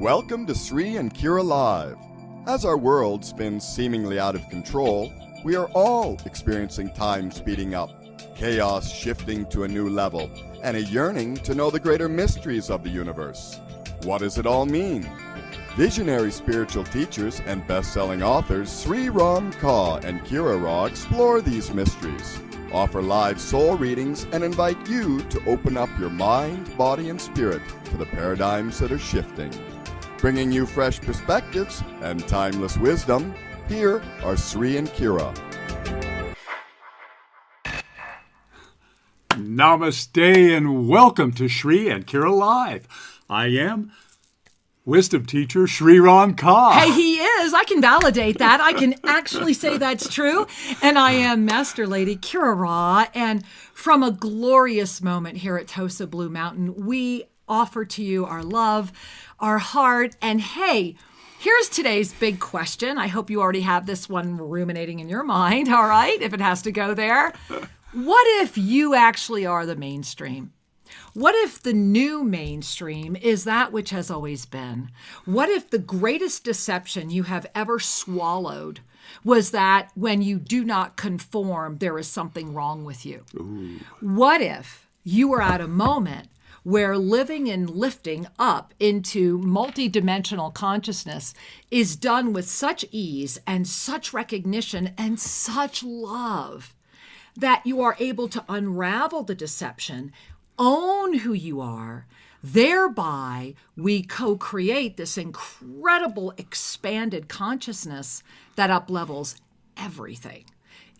Welcome to Sri and Kira Live. As our world spins seemingly out of control, we are all experiencing time speeding up, chaos shifting to a new level, and a yearning to know the greater mysteries of the universe. What does it all mean? Visionary spiritual teachers and best-selling authors Sri Ram Kaur and Kira Raa explore these mysteries, offer live soul readings, and invite you to open up your mind, body, and spirit to the paradigms that are shifting. Bringing you fresh perspectives and timeless wisdom, here are Sri and Kira. Namaste and welcome to Sri and Kira Live. I am wisdom teacher Sri Ram Kaur. Hey, he is. I can validate that. I can actually say that's true. And I am Master Lady Kira Raa. And from a glorious moment here at Tosa Blue Mountain, we offer to you our love, our heart, and hey, here's today's big question. I hope you already have this one ruminating in your mind, all right, if it has to go there. What if you actually are the mainstream? What if the new mainstream is that which has always been? What if the greatest deception you have ever swallowed was that when you do not conform, there is something wrong with you? Ooh. What if you were at a moment where living and lifting up into multidimensional consciousness is done with such ease and such recognition and such love that you are able to unravel the deception, own who you are, thereby we co-create this incredible expanded consciousness that uplevels everything.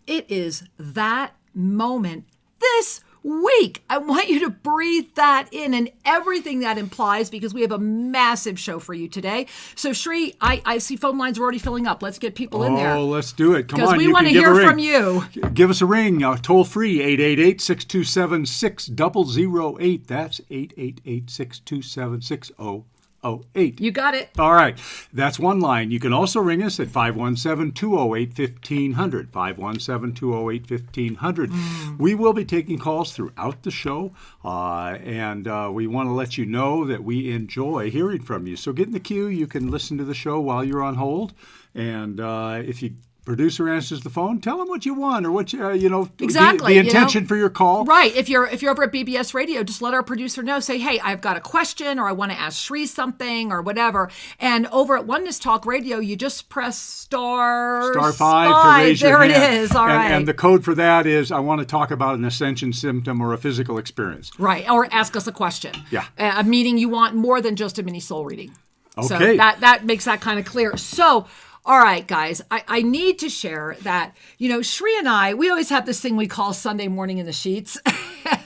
It is that moment this week. I want you to breathe that in and everything that implies, because we have a massive show for you today. So Sri, I see phone lines are already filling up. Let's get people in there. Oh, let's do it. Come on. Because we want to hear from you. Give us a ring. Toll free, 888-627-6008. That's 888-627-6008. You got it. All right. That's one line. You can also ring us at 517-208-1500. 517-208-1500. We will be taking calls throughout the show, and we want to let you know that we enjoy hearing from you. So get in the queue. You can listen to the show while you're on hold, and if you producer answers the phone, tell them what you want or what exactly the intention for your call. Right. If you're over at BBS Radio, just let our producer know. Say, hey, I've got a question, or I want to ask Sri something, or whatever. And over at Oneness Talk Radio, you just press star 5 to raise your hand. There it is. All right. And the code for that is I want to talk about an Ascension symptom or a physical experience. Right. Or ask us a question. Yeah. Meaning you want more than just a mini soul reading. Okay. So that makes that kind of clear. So, all right, guys, I need to share that, Sri and I, we always have this thing we call Sunday morning in the sheets.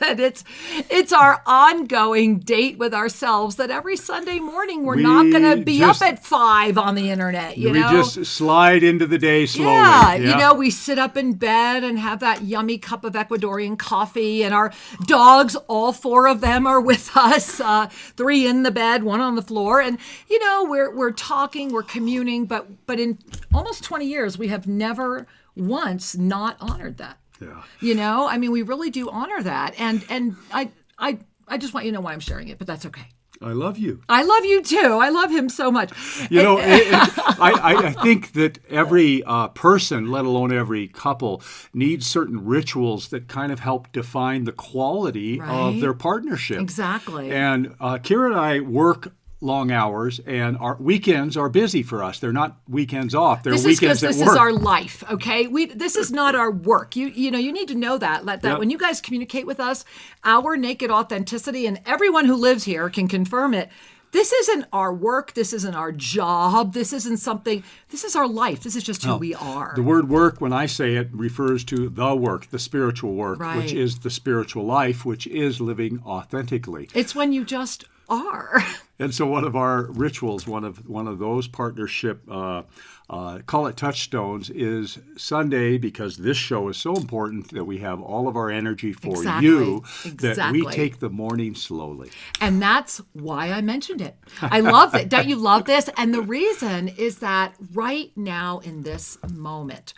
And it's our ongoing date with ourselves that every Sunday morning we're not going to be up at 5 on the internet, We just slide into the day slowly. Yeah, we sit up in bed and have that yummy cup of Ecuadorian coffee, and our dogs, all 4 of them are with us, 3 in the bed, 1 on the floor. And, we're talking, we're communing, but in almost 20 years, we have never once not honored that. Yeah. We really do honor that. And I just want you to know why I'm sharing it, but that's okay. I love you. I love you too. I love him so much. I think that every person, let alone every couple, needs certain rituals that kind of help define the quality of their partnership. Exactly. And Kira and I work long hours, and our weekends are busy for us. They're not weekends off. They're weekends at work. This is our life, okay? This is not our work. You need to know that. When you guys communicate with us, our naked authenticity, and everyone who lives here can confirm it, this isn't our work. This isn't our job. This isn't something. This is our life. This is just who we are. The word work, when I say it, refers to the work, the spiritual work, which is the spiritual life, which is living authentically. It's when you just are. And so one of our rituals, one of those partnership, call it touchstones, is Sunday, because this show is so important that we have all of our energy for you, that we take the morning slowly. And that's why I mentioned it. I love it. Don't you love this? And the reason is that right now in this moment,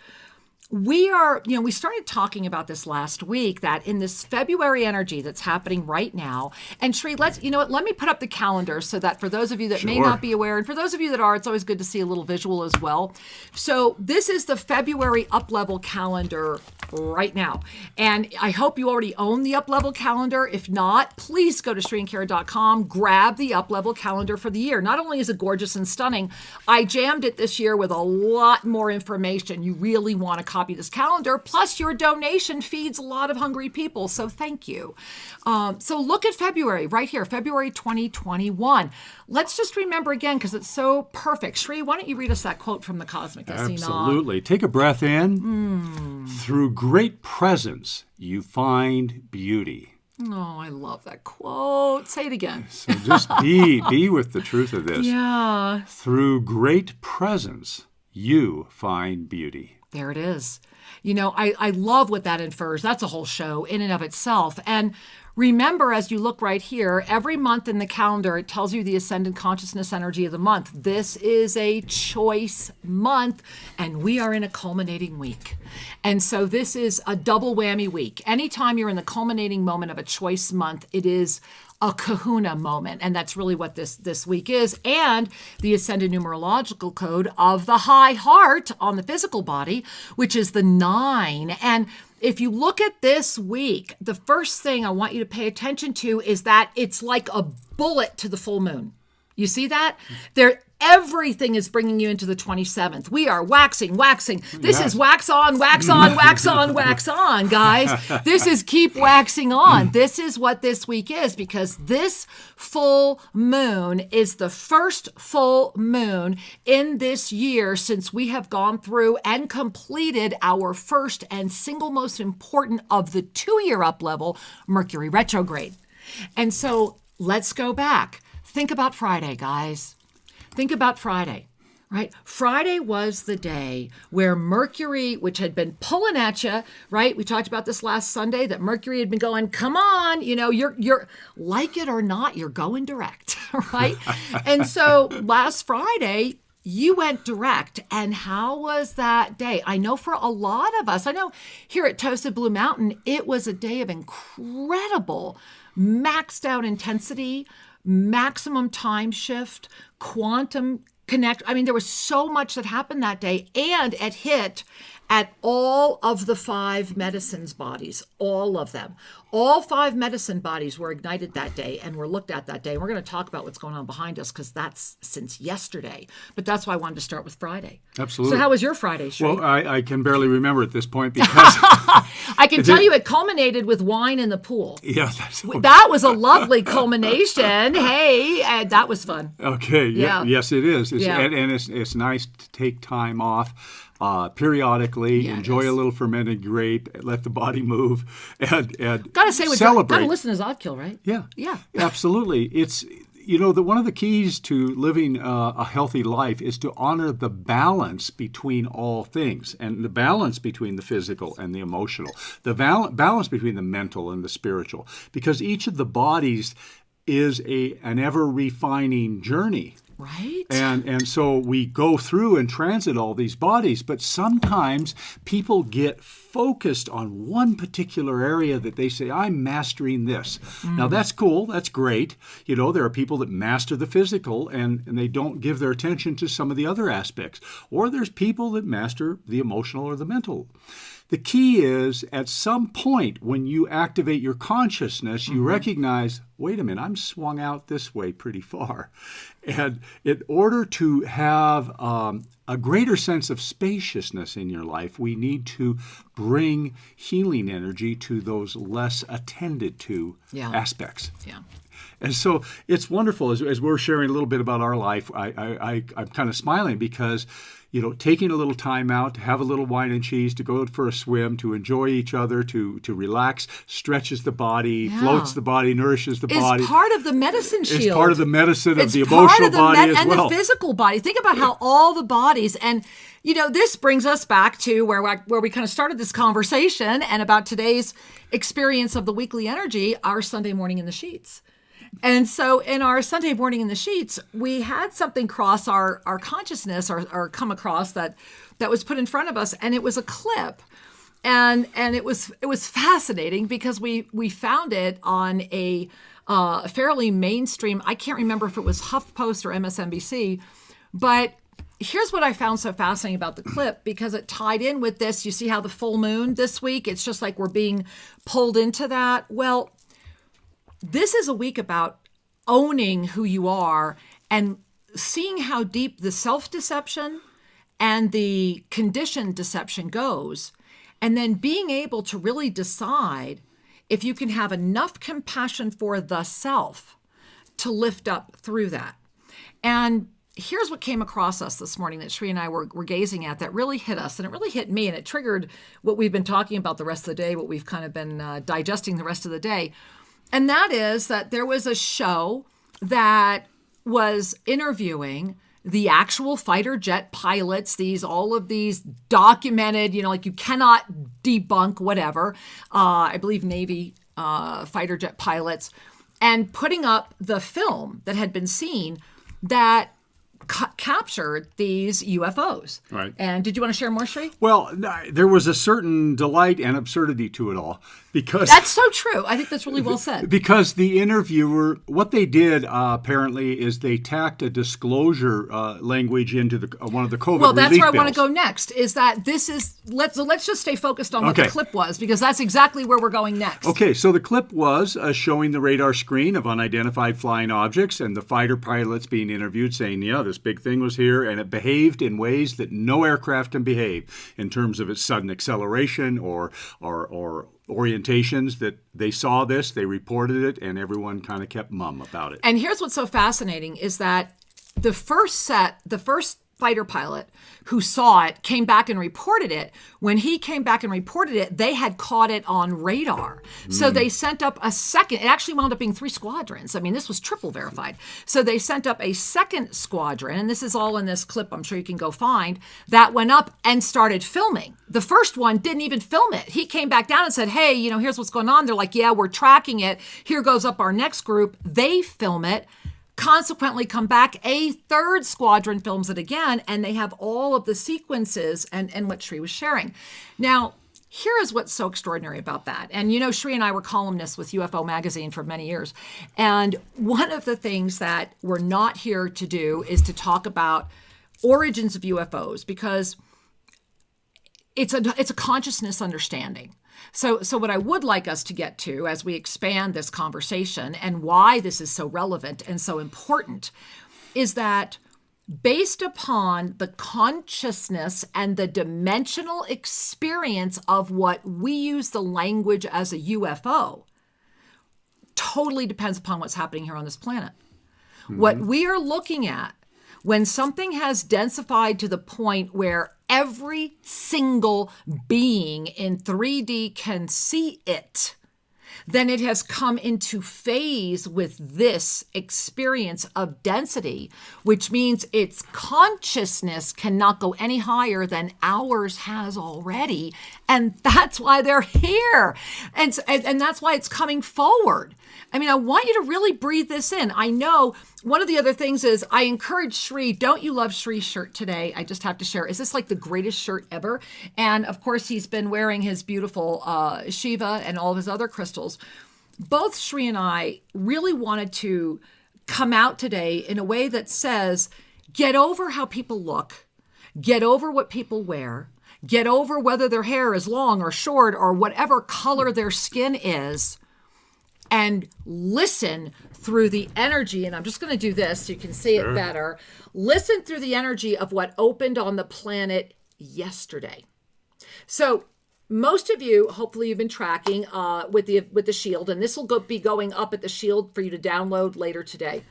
we are, we started talking about this last week, that in this February energy that's happening right now, and Sri, let me put up the calendar so that for those of you that may not be aware, and for those of you that are, it's always good to see a little visual as well. So this is the February up-level calendar right now. And I hope you already own the up-level calendar. If not, please go to SriandKira.com, grab the up-level calendar for the year. Not only is it gorgeous and stunning, I jammed it this year with a lot more information. You really want to copy this calendar, plus your donation feeds a lot of hungry people, so thank you. So look at February right here, February 2021. Let's just remember again, because it's so perfect. Shri, why don't you read us that quote from the Cosmic Essention? Absolutely. Take a breath in. Through great presence, you find beauty. Oh, I love that quote. Say it again. So just be with the truth of this. Yeah. Through great presence, you find beauty. There it is. I love what that infers. That's a whole show in and of itself. And remember, as you look right here, every month in the calendar, it tells you the ascendant consciousness energy of the month. This is a choice month, and we are in a culminating week. And so this is a double whammy week. Anytime you're in the culminating moment of a choice month, it is a kahuna moment. And that's really what this week is. And the ascended numerological code of the high heart on the physical body, which is the 9. And if you look at this week, the first thing I want you to pay attention to is that it's like a bullet to the full moon. You see that? Everything is bringing you into the 27th. We are waxing. This is wax on, wax on, wax on, wax on, guys. This is keep waxing on. This is what this week is, because this full moon is the first full moon in this year since we have gone through and completed our first and single most important of the 2-year up level, Mercury retrograde. And so let's go back. Think about Friday, guys. Think about Friday, right? Friday was the day where Mercury, which had been pulling at you, right? We talked about this last Sunday, that Mercury had been going, come on, you're like it or not, you're going direct, right? And so last Friday, you went direct. And how was that day? I know for a lot of us, I know here at Toasted Blue Mountain, it was a day of incredible maxed out intensity, maximum time shift, quantum connect. I mean, there was so much that happened that day, and it hit at all of the 5 medicines bodies, all of them. All 5 medicine bodies were ignited that day and were looked at that day. And we're going to talk about what's going on behind us, because that's since yesterday. But that's why I wanted to start with Friday. Absolutely. So how was your Friday, Shri? Well, I can barely remember at this point because... I can tell you it culminated with wine in the pool. Yeah. That was a lovely culmination. Hey, that was fun. Okay. Yeah. Yes, it is. Yeah. And it's nice to take time off. Periodically, enjoy a little fermented grape, let the body move, and gotta say, celebrate. Gotta listen to Zadkiel, right? Yeah, absolutely. It's one of the keys to living a healthy life is to honor the balance between all things, and the balance between the physical and the emotional, the balance between the mental and the spiritual, because each of the bodies is an ever-refining journey. Right. And so we go through and transit all these bodies, but sometimes people get focused on one particular area that they say, I'm mastering this. Now, that's cool. That's great. There are people that master the physical and they don't give their attention to some of the other aspects. Or there's people that master the emotional or the mental. The key is, at some point when you activate your consciousness, you recognize, wait a minute, I'm swung out this way pretty far. And in order to have a greater sense of spaciousness in your life, we need to bring healing energy to those less attended to aspects. Yeah. And so it's wonderful as we're sharing a little bit about our life. I'm kind of smiling because, taking a little time out, to have a little wine and cheese, to go for a swim, to enjoy each other, to relax, stretches the body, floats the body, nourishes the body. It's part of the medicine shield. It's part of the medicine of the emotional body as well. And the physical body. Think about how all the bodies, and this brings us back to where we kind of started this conversation and about today's experience of the weekly energy, our Sunday morning in the sheets. And so in our Sunday morning in the sheets, we had something cross our consciousness or come across that was put in front of us, and it was a clip. And it was fascinating because we found it on a fairly mainstream, I can't remember if it was HuffPost or MSNBC, but here's what I found so fascinating about the clip, because it tied in with this. You see how the full moon this week, it's just like we're being pulled into that. Well, this is a week about owning who you are and seeing how deep the self-deception and the conditioned deception goes, and then being able to really decide if you can have enough compassion for the self to lift up through that. And here's what came across us this morning that Sri and I were gazing at that really hit us, and it really hit me, and it triggered what we've been talking about the rest of the day, what we've kind of been digesting the rest of the day. And that is that there was a show that was interviewing the actual fighter jet pilots, all of these documented, like you cannot debunk whatever, I believe Navy fighter jet pilots, and putting up the film that had been seen that captured these UFOs. Right. And did you want to share more, Sri? Well, there was a certain delight and absurdity to it all, because that's so true. I think that's really well said. Because the interviewer, what they did apparently is they tacked a disclosure language into one of the COVID relief bills. Well, that's where I want to go next. Is that this is let's just stay focused on what the clip was, because that's exactly where we're going next. Okay, so the clip was showing the radar screen of unidentified flying objects and the fighter pilots being interviewed, saying, "Yeah, this big thing was here, and it behaved in ways that no aircraft can behave in terms of its sudden acceleration or orientations." That they saw this, they reported it, and everyone kind of kept mum about it. And here's what's so fascinating is that the first fighter pilot who saw it came back and reported it. When he came back and reported it, they had caught it on radar. So they sent up a second. It actually wound up being 3 squadrons. I mean, this was triple verified. So they sent up a second squadron, and this is all in this clip I'm sure you can go find, that went up and started filming. The first one didn't even film it. He came back down and said, "Hey, here's what's going on." They're like, "Yeah, we're tracking it. Here goes up our next group." They film it. Consequently, come back, a third squadron films it again, and they have all of the sequences and what Sri was sharing. Now, here is what's so extraordinary about that. And Sri and I were columnists with UFO magazine for many years. And one of the things that we're not here to do is to talk about origins of UFOs, because it's a consciousness understanding. So what I would like us to get to as we expand this conversation, and why this is so relevant and so important, is that based upon the consciousness and the dimensional experience of what we use the language as a UFO, totally depends upon what's happening here on this planet. Mm-hmm. What we are looking at, when something has densified to the point where every single being in 3D can see it, then it has come into phase with this experience of density, which means its consciousness cannot go any higher than ours has already. And that's why they're here. And that's why it's coming forward. I mean, I want you to really breathe this in. I know one of the other things is I encourage Sri, don't you love Sri's shirt today? I just have to share. Is this like the greatest shirt ever? And of course, he's been wearing his beautiful Shiva and all of his other crystals. Both Sri and I really wanted to come out today in a way that says, get over how people look, get over what people wear, get over whether their hair is long or short or whatever color their skin is, and listen through the energy. And I'm just going to do this so you can see it better. Listen through the energy of what opened on the planet yesterday. So most of you, hopefully you've been tracking with the shield, and this will be going up at the shield for you to download later today,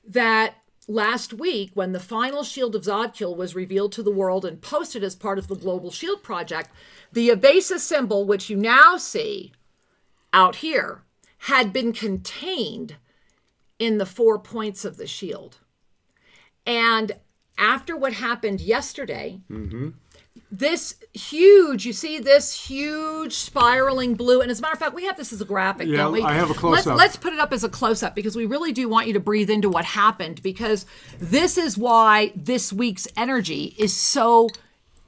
that last week when the final shield of Zadkiel was revealed to the world and posted as part of the Global Shield Project, the AVESA symbol, which you now see out here, had been contained in the 4 points of the shield. And after what happened yesterday, this huge, you see this huge spiraling blue. And as a matter of fact, we have this as a graphic, don't we? I have a close-up. Let's put it up as a close-up because we really do want you to breathe into what happened, because this is why this week's energy is so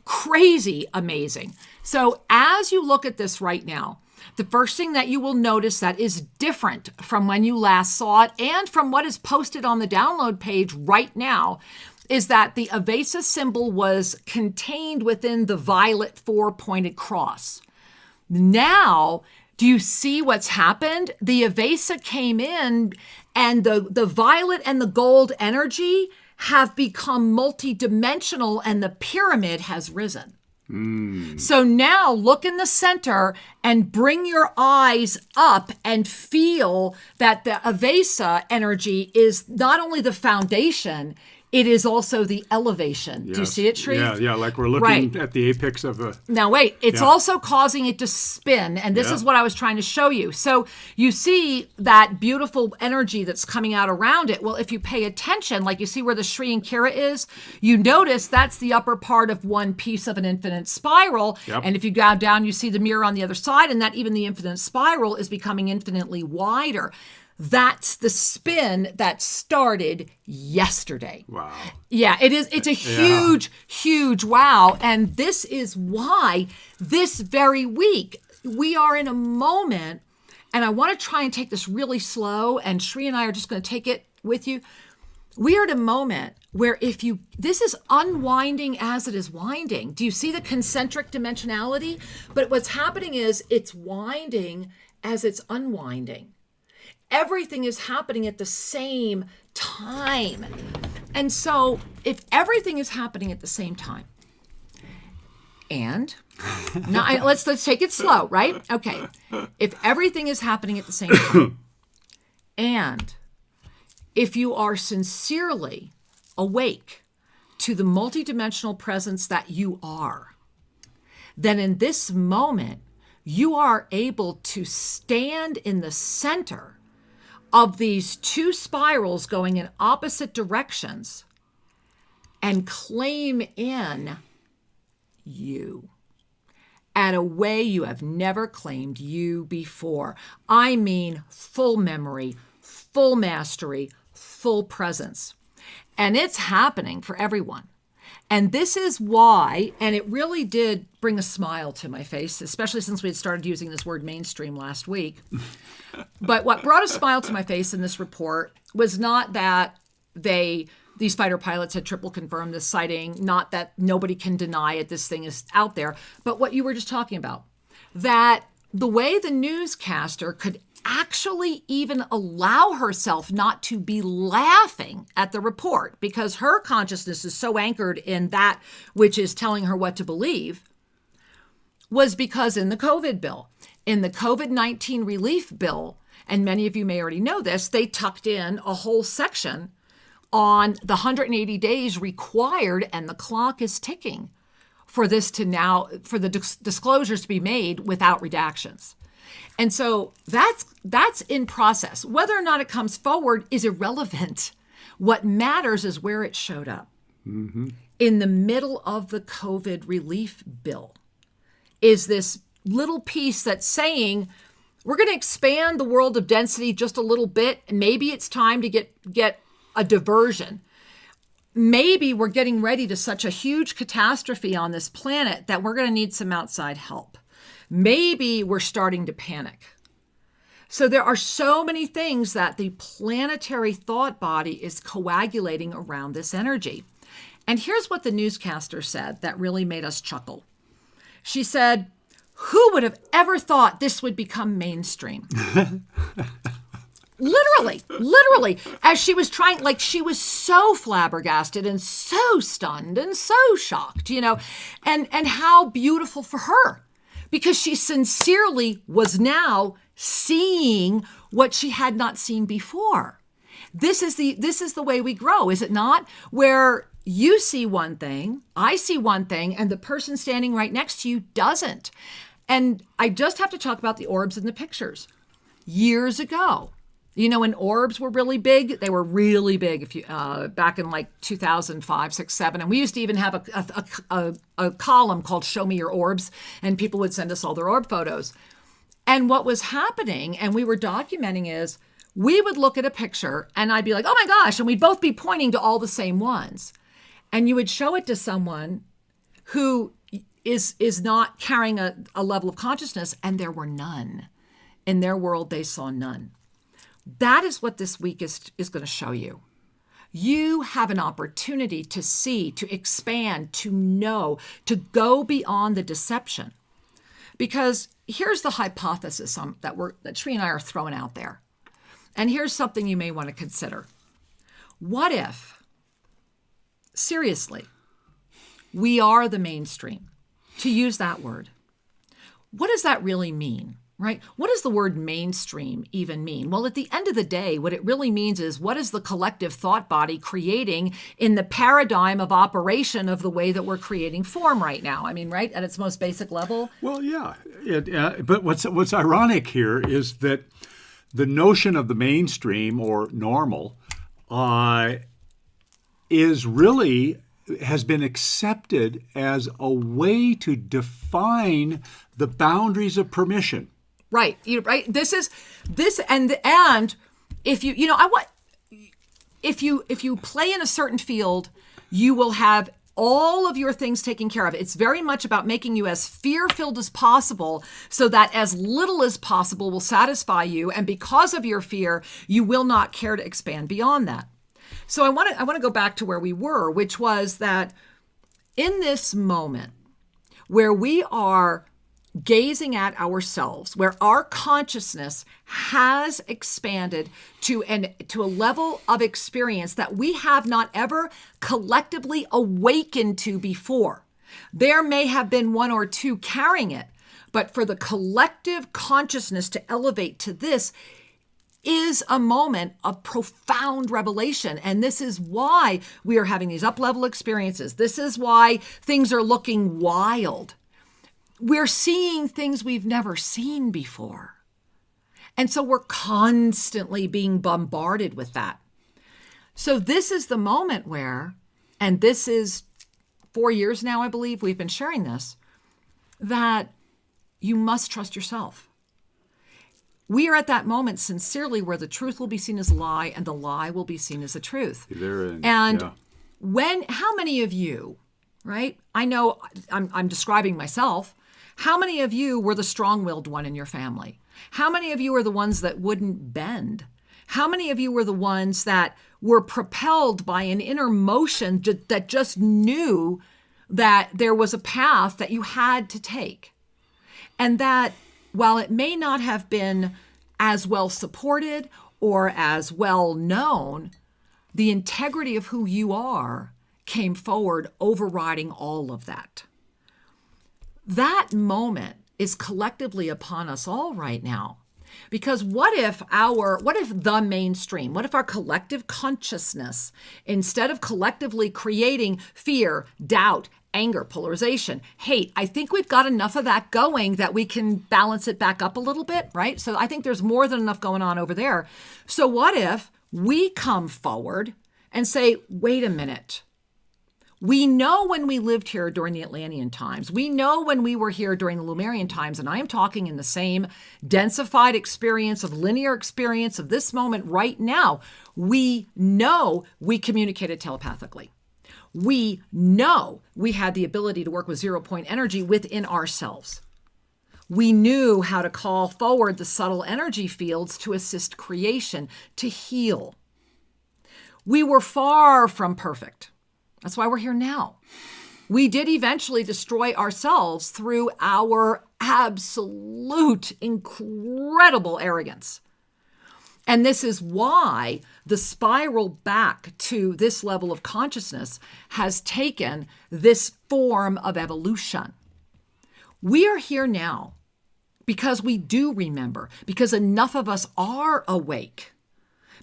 crazy amazing. So as you look at this right now, the first thing that you will notice that is different from when you last saw it and from what is posted on the download page right now is that the AVESA symbol was contained within the violet 4-pointed cross. Now, do you see what's happened? The AVESA came in and the violet and the gold energy have become multidimensional and the pyramid has risen. So now look in the center and bring your eyes up and feel that the AVESA energy is not only the foundation, it is also the elevation. Yes. Do you see it, Shri? Yeah, like we're looking at the apex of a... Now wait, it's also causing it to spin, and this is what I was trying to show you. So you see that beautiful energy that's coming out around it. Well, if you pay attention, like you see where the Shri and Kira is, you notice that's the upper part of one piece of an infinite spiral. Yep. And if you go down, you see the mirror on the other side, and that even the infinite spiral is becoming infinitely wider. That's the spin that started yesterday. Wow. Yeah, it is. It's a huge, huge wow. And this is why this very week we are in a moment, and I want to try and take this really slow, and Shri and I are just going to take it with you. We are at a moment where this is unwinding as it is winding. Do you see the concentric dimensionality? But what's happening is it's winding as it's unwinding. Everything is happening at the same time. And so if everything is happening at the same time, and now let's take it slow, right? Okay. If everything is happening at the same time, and if you are sincerely awake to the multidimensional presence that you are, then in this moment, you are able to stand in the center of these two spirals going in opposite directions and claim in you at a way you have never claimed you before. I mean, full memory, full mastery, full presence. And it's happening for everyone. And this is why, and it really did bring a smile to my face, especially since we had started using this word mainstream last week. But what brought a smile to my face in this report was not that these fighter pilots had triple confirmed this sighting, not that nobody can deny it, this thing is out there, but what you were just talking about, that the way the newscaster could actually even allow herself not to be laughing at the report because her consciousness is so anchored in that which is telling her what to believe, was because in the COVID bill, in the COVID-19 relief bill, and many of you may already know this, they tucked in a whole section on the 180 days required, and the clock is ticking for this to now, for the disclosures to be made without redactions. And so that's in process. Whether or not it comes forward is irrelevant. What matters is where it showed up. Mm-hmm. In the middle of the COVID relief bill is this little piece that's saying, we're going to expand the world of density just a little bit, and maybe it's time to get a diversion. Maybe we're getting ready to such a huge catastrophe on this planet that we're going to need some outside help. Maybe we're starting to panic. So there are so many things that the planetary thought body is coagulating around this energy. And here's what the newscaster said that really made us chuckle. She said, "Who would have ever thought this would become mainstream?" Literally, as she was trying, like she was so flabbergasted and so stunned and so shocked, and how beautiful for her. Because she sincerely was now seeing what she had not seen before. This is the way we grow, is it not? Where you see one thing, I see one thing, and the person standing right next to you doesn't. And I just have to talk about the orbs in the pictures. Years ago, You know, when orbs were really big, they were really big if you back in like 2005, 6, 7. And we used to even have a column called Show Me Your Orbs, and people would send us all their orb photos. And what was happening, and we were documenting, is we would look at a picture and I'd be like, oh my gosh, and we'd both be pointing to all the same ones. And you would show it to someone who is not carrying a level of consciousness, and there were none. In their world, they saw none. That is what this week is going to show you. You have an opportunity to see, to expand, to know, to go beyond the deception. Because here's the hypothesis that Sri and I are throwing out there. And here's something you may want to consider. What if, seriously, we are the mainstream? To use that word. What does that really mean? Right? What does the word mainstream even mean? Well, at the end of the day, what it really means is, what is the collective thought body creating in the paradigm of operation of the way that we're creating form right now? I mean, right? At its most basic level? Well, yeah. But what's ironic here is that the notion of the mainstream or normal has been accepted as a way to define the boundaries of permission. Right. Right. This and if if you play in a certain field, you will have all of your things taken care of. It's very much about making you as fear-filled as possible so that as little as possible will satisfy you. And because of your fear, you will not care to expand beyond that. So I want to go back to where we were, which was that in this moment where we are gazing at ourselves, where our consciousness has expanded to a level of experience that we have not ever collectively awakened to before. There may have been one or two carrying it, but for the collective consciousness to elevate to this is a moment of profound revelation. And this is why we are having these up-level experiences. This is why things are looking wild. We're seeing things we've never seen before. And so we're constantly being bombarded with that. So this is the moment where, and this is 4 years now, I believe, we've been sharing this, that you must trust yourself. We are at that moment sincerely where the truth will be seen as a lie and the lie will be seen as a truth. How many of you, right? I know I'm describing myself. How many of you were the strong-willed one in your family? How many of you are the ones that wouldn't bend? How many of you were the ones that were propelled by an inner motion that just knew that there was a path that you had to take? And that while it may not have been as well supported or as well known, the integrity of who you are came forward, overriding all of that. That moment is collectively upon us all right now. Because what if the mainstream, what if our collective consciousness, instead of collectively creating fear, doubt, anger, polarization, hate, I think we've got enough of that going that we can balance it back up a little bit, right? So I think there's more than enough going on over there. So what if we come forward and say, wait a minute. We know when we lived here during the Atlantean times. We know when we were here during the Lemurian times, and I am talking in the same densified experience of linear experience of this moment right now. We know we communicated telepathically. We know we had the ability to work with 0-point energy within ourselves. We knew how to call forward the subtle energy fields to assist creation, to heal. We were far from perfect. That's why we're here now. We did eventually destroy ourselves through our absolute incredible arrogance. And this is why the spiral back to this level of consciousness has taken this form of evolution. We are here now because we do remember, because enough of us are awake,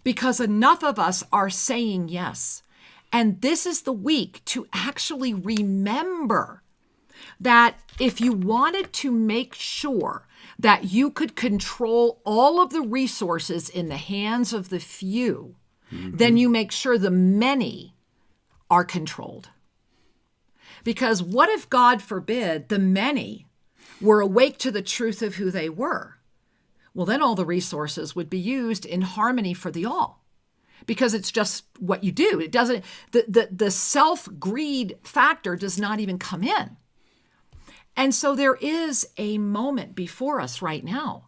because enough of us are saying yes. And this is the week to actually remember that if you wanted to make sure that you could control all of the resources in the hands of the few, then you make sure the many are controlled. Because what if, God forbid, the many were awake to the truth of who they were? Well, then all the resources would be used in harmony for the all. Because it's just what you do. It doesn't, the self-greed factor does not even come in. And so there is a moment before us right now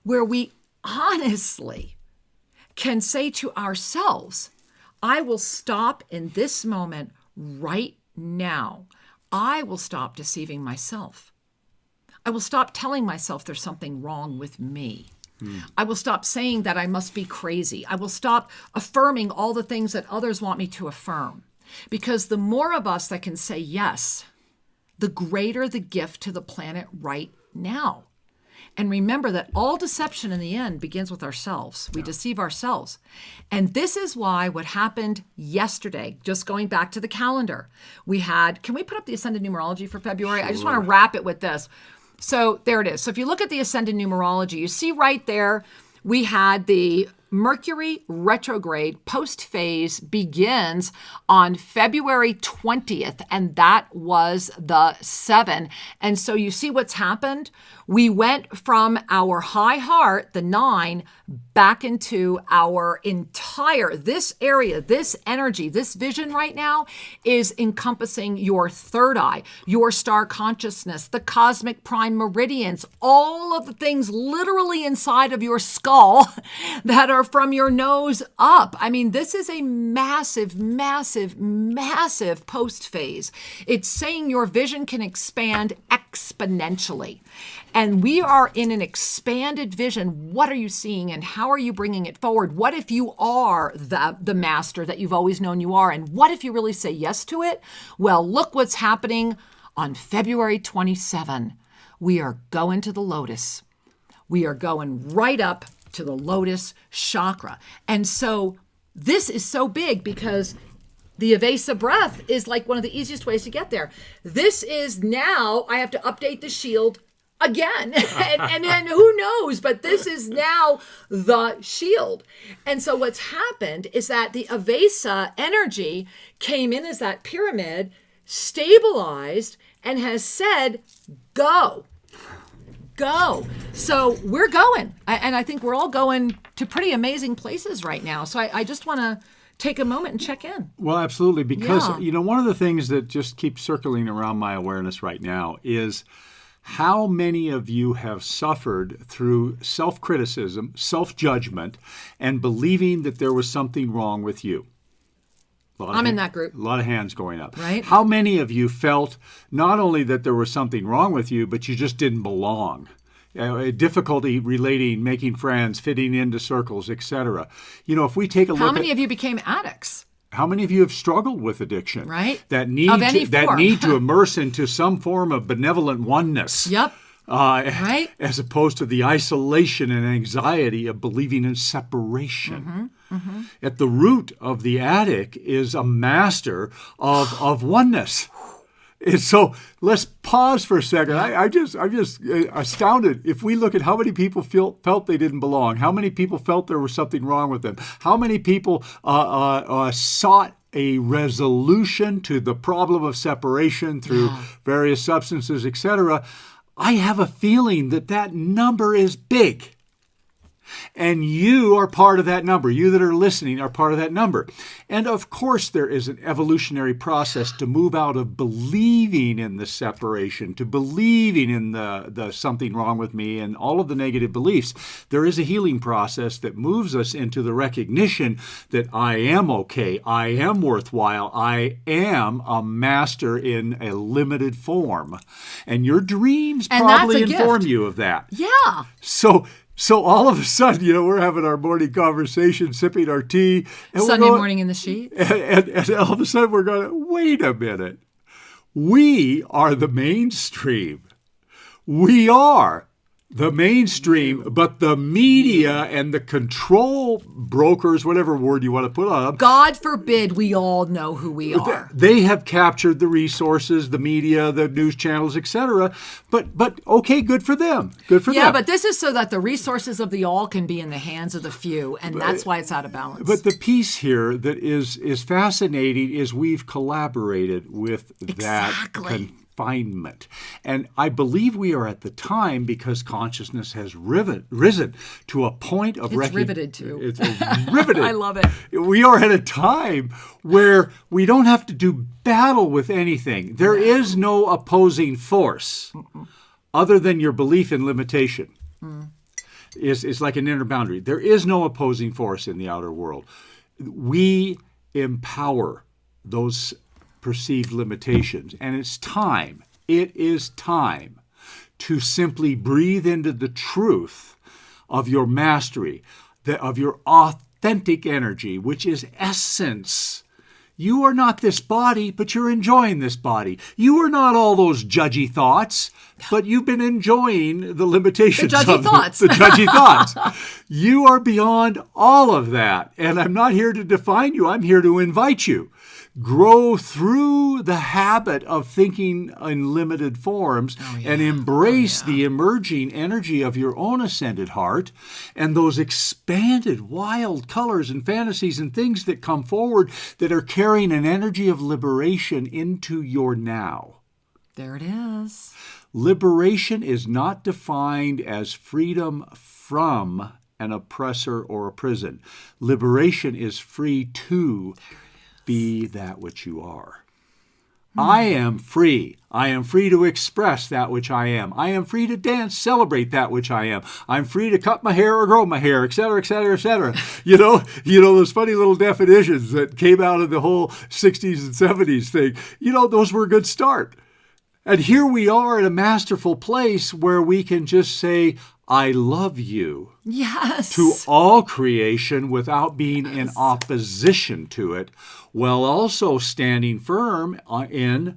where we honestly can say to ourselves, I will stop in this moment right now. I will stop deceiving myself. I will stop telling myself there's something wrong with me. I will stop saying that I must be crazy. I will stop affirming all the things that others want me to affirm. Because the more of us that can say yes, the greater the gift to the planet right now. And remember that all deception in the end begins with ourselves. We deceive ourselves. And this is why what happened yesterday, just going back to the calendar, we had, can we put up the Ascended Numerology for February? Sure. I just want to wrap it with this. So there it is. So if you look at the Ascended Numerology, you see right there, we had the Mercury retrograde post-phase begins on February 20th, and that was the 7. And so you see what's happened? We went from our high heart, the 9, back into our entire, this area, this energy, this vision right now is encompassing your third eye, your star consciousness, the cosmic prime meridians, all of the things literally inside of your skull that are from your nose up. I mean, this is a massive, massive, massive post phase. It's saying your vision can expand exponentially. And we are in an expanded vision. What are you seeing and how are you bringing it forward? What if you are the master that you've always known you are? And what if you really say yes to it? Well, look what's happening on February 27. We are going to the lotus. We are going right up to the lotus chakra. And so this is so big because the AVESA breath is like one of the easiest ways to get there. This is now, I have to update the shield again. and then who knows, but this is now the shield. And so what's happened is that the AVESA energy came in as that pyramid, stabilized, and has said, go. So we're going. And I think we're all going to pretty amazing places right now. So I just want to take a moment and check in. Well, absolutely. Because, one of the things that just keeps circling around my awareness right now is how many of you have suffered through self-criticism, self-judgment, and believing that there was something wrong with you. I'm in that group. A lot of hands going up. Right. How many of you felt not only that there was something wrong with you, but you just didn't belong? Difficulty relating, making friends, fitting into circles, etc. If we take a look at... How many of you became addicts? How many of you have struggled with addiction? Right. That need to immerse into some form of benevolent oneness. Yep. Right. As opposed to the isolation and anxiety of believing in separation. At the root of the addict is a master of oneness. And so let's pause for a second. I'm just astounded. If we look at how many people felt they didn't belong, how many people felt there was something wrong with them, how many people sought a resolution to the problem of separation through various substances, etc., I have a feeling that number is big. And you are part of that number. You that are listening are part of that number. And of course, there is an evolutionary process to move out of believing in the separation, to believing in the something wrong with me and all of the negative beliefs. There is a healing process that moves us into the recognition that I am okay, I am worthwhile, I am a master in a limited form. And your dreams probably inform you of that. Yeah. So all of a sudden, we're having our morning conversation, sipping our tea. And Sunday morning in the sheets. And all of a sudden we're going, wait a minute. We are the mainstream. We are The mainstream, but the media and the control brokers, whatever word you want to put on them, God forbid we all know who we are. they have captured the resources, the media, the news channels, etc. But okay, good for them. Good for them. Yeah, but this is so that the resources of the all can be in the hands of the few, and that's why it's out of balance. But the piece here that is fascinating is we've collaborated with that confinement. And I believe we are at the time, because consciousness has risen to a point of riveted too. It's riveted. I love it. We are at a time where we don't have to do battle with anything. There is no opposing force other than your belief in limitation. Is like an inner boundary. There is no opposing force in the outer world. We empower those perceived limitations, and it is time to simply breathe into the truth of your mastery, of your authentic energy, which is essence. You are not this body, but you're enjoying this body. You are not all those judgy thoughts, but you've been enjoying the limitations the judgy thoughts. The judgy thoughts. You are beyond all of that. And I'm not here to define you. I'm here to invite you. Grow through the habit of thinking in limited forms and embrace the emerging energy of your own ascended heart and those expanded wild colors and fantasies and things that come forward that are carrying an energy of liberation into your now. There it is. Liberation is not defined as freedom from an oppressor or a prison. Liberation is free to be that which you are. I am free. I am free to express that which I am. I am free to dance, celebrate that which I am. I'm free to cut my hair or grow my hair, etc., etc., etc. You know those funny little definitions that came out of the whole 60s and 70s thing. Those were a good start. And here we are at a masterful place where we can just say, I love you. Yes. To all creation without being in opposition to it, while also standing firm in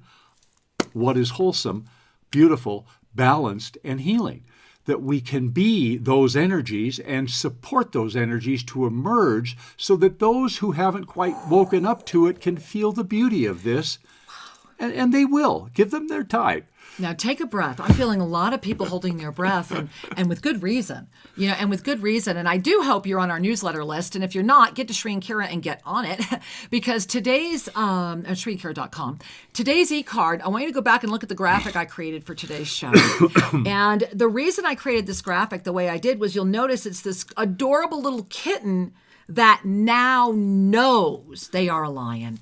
what is wholesome, beautiful, balanced, and healing. That we can be those energies and support those energies to emerge so that those who haven't quite woken up to it can feel the beauty of this. And they will. Give them their time. Now take a breath. I'm feeling a lot of people holding their breath and with good reason. And with good reason. And I do hope you're on our newsletter list. And if you're not, get to Shreen Kira and get on it. Because today's, ShreenKira.com, today's Ecard, I want you to go back and look at the graphic I created for today's show. And the reason I created this graphic the way I did was you'll notice it's this adorable little kitten that now knows they are a lion.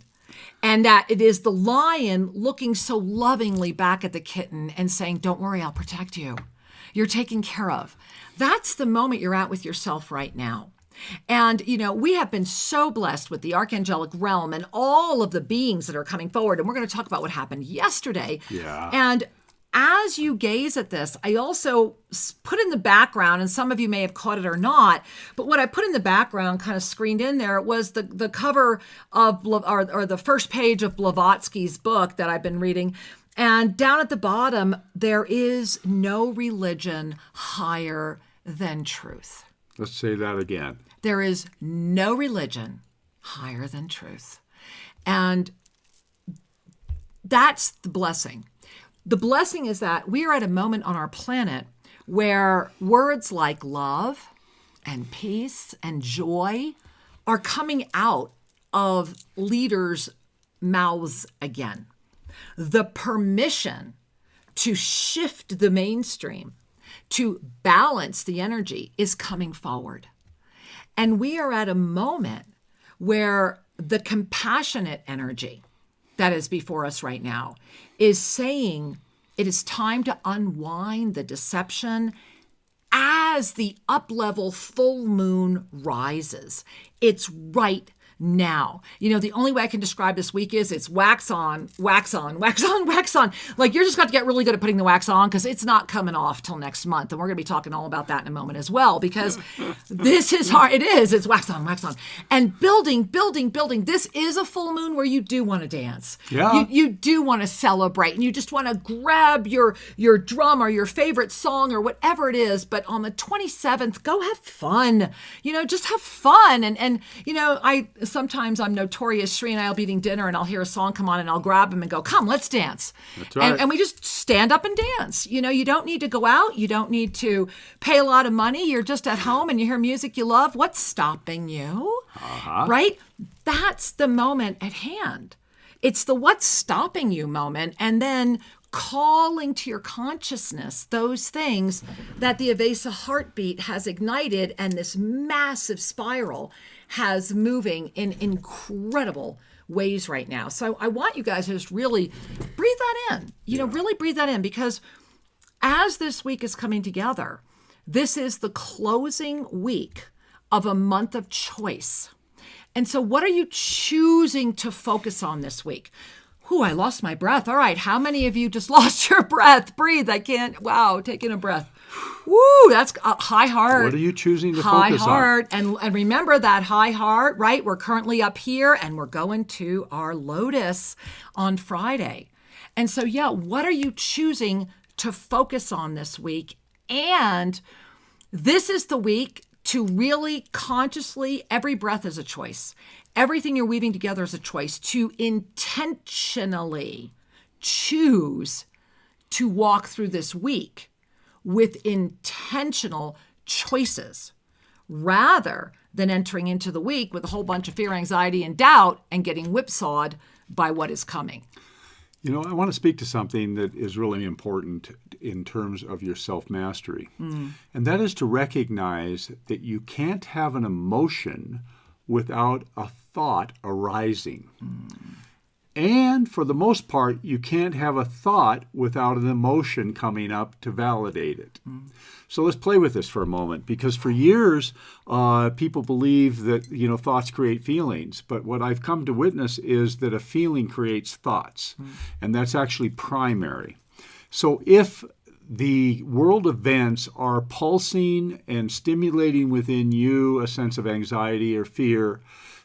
And that it is the lion looking so lovingly back at the kitten and saying, don't worry, I'll protect you. You're taken care of. That's the moment you're at with yourself right now. And, we have been so blessed with the archangelic realm and all of the beings that are coming forward. And we're going to talk about what happened yesterday. Yeah. And as you gaze at this, I also put in the background, and some of you may have caught it or not, but what I put in the background kind of screened in there was the cover of, or the first page of Blavatsky's book that I've been reading. And down at the bottom, there is no religion higher than truth. Let's say that again. There is no religion higher than truth. And that's the blessing. The blessing is that we are at a moment on our planet where words like love and peace and joy are coming out of leaders' mouths again. The permission to shift the mainstream, to balance the energy is coming forward. And we are at a moment where the compassionate energy that is before us right now is saying it is time to unwind the deception as the up-level full moon rises. It's right now. The only way I can describe this week is it's wax on, wax on, wax on, wax on. Like, you're just got to get really good at putting the wax on, because it's not coming off till next month. And we're going to be talking all about that in a moment as well, because this is hard. It is. It's wax on, wax on. And building, building, building. This is a full moon where you do want to dance. Yeah. You do want to celebrate, and you just want to grab your drum or your favorite song or whatever it is. But on the 27th, go have fun. Just have fun. And sometimes I'm notorious. Sri and I will be eating dinner, and I'll hear a song come on, and I'll grab him and go, come, let's dance. That's right. And we just stand up and dance. You don't need to go out. You don't need to pay a lot of money. You're just at home and you hear music you love. What's stopping you? Right? That's the moment at hand. It's the what's stopping you moment. And then calling to your consciousness those things that the AVESA heartbeat has ignited, and this massive spiral has moving in incredible ways right now. So I want you guys to just really breathe that in, really breathe that in, because as this week is coming together, this is the closing week of a month of choice. And so what are you choosing to focus on this week? I lost my breath. All right. How many of you just lost your breath? Breathe. I can't. Wow. Take in a breath. Woo. That's a high heart. What are you choosing to high focus heart. on? And remember that high heart, right? We're currently up here, and we're going to our lotus on Friday. And so, what are you choosing to focus on this week? And this is the week to really consciously, every breath is a choice. Everything you're weaving together is a choice, to intentionally choose to walk through this week with intentional choices, rather than entering into the week with a whole bunch of fear, anxiety, and doubt and getting whipsawed by what is coming. I want to speak to something that is really important in terms of your self-mastery. And that is to recognize that you can't have an emotion without a thought arising. And for the most part, you can't have a thought without an emotion coming up to validate it. So let's play with this for a moment, because for years, people believe that, thoughts create feelings. But what I've come to witness is that a feeling creates thoughts. And that's actually primary. So if the world events are pulsing and stimulating within you a sense of anxiety or fear,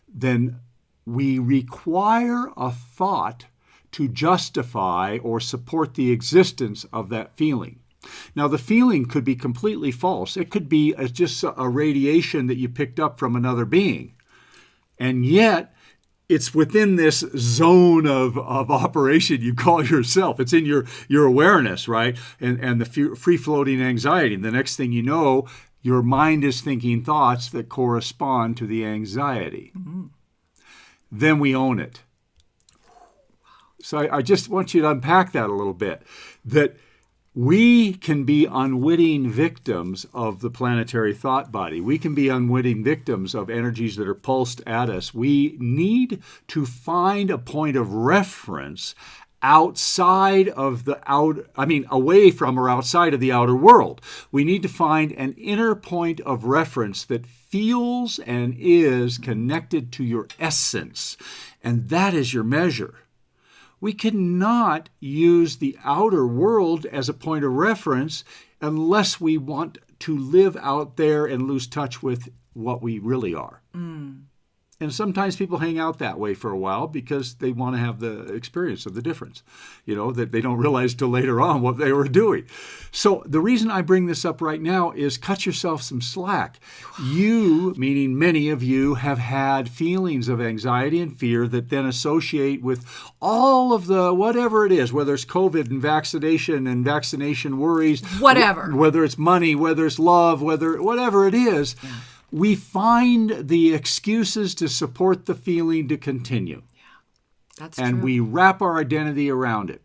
then we require a thought to justify or support the existence of that feeling. Now, the feeling could be completely false. It could be just a radiation that you picked up from another being. And yet, it's within this zone of operation you call yourself. It's in your awareness, right? And the free-floating anxiety. And the next thing you know, your mind is thinking thoughts that correspond to the anxiety. Then we own it. So I just want you to unpack that a little bit, that we can be unwitting victims of the planetary thought body. We can be unwitting victims of energies that are pulsed at us. We need to find a point of reference outside of away from or outside of the outer world. We need to find an inner point of reference that feels and is connected to your essence. And that is your measure. We cannot use the outer world as a point of reference unless we want to live out there and lose touch with what we really are. And sometimes people hang out that way for a while because they want to have the experience of the difference, that they don't realize till later on what they were doing. So the reason I bring this up right now is cut yourself some slack. You, meaning many of you, have had feelings of anxiety and fear that then associate with all of the whatever it is, whether it's COVID and vaccination worries. Whatever. Whether it's money, whether it's love, whatever it is. Yeah. We find the excuses to support the feeling to continue. Yeah, that's and true. We wrap our identity around it.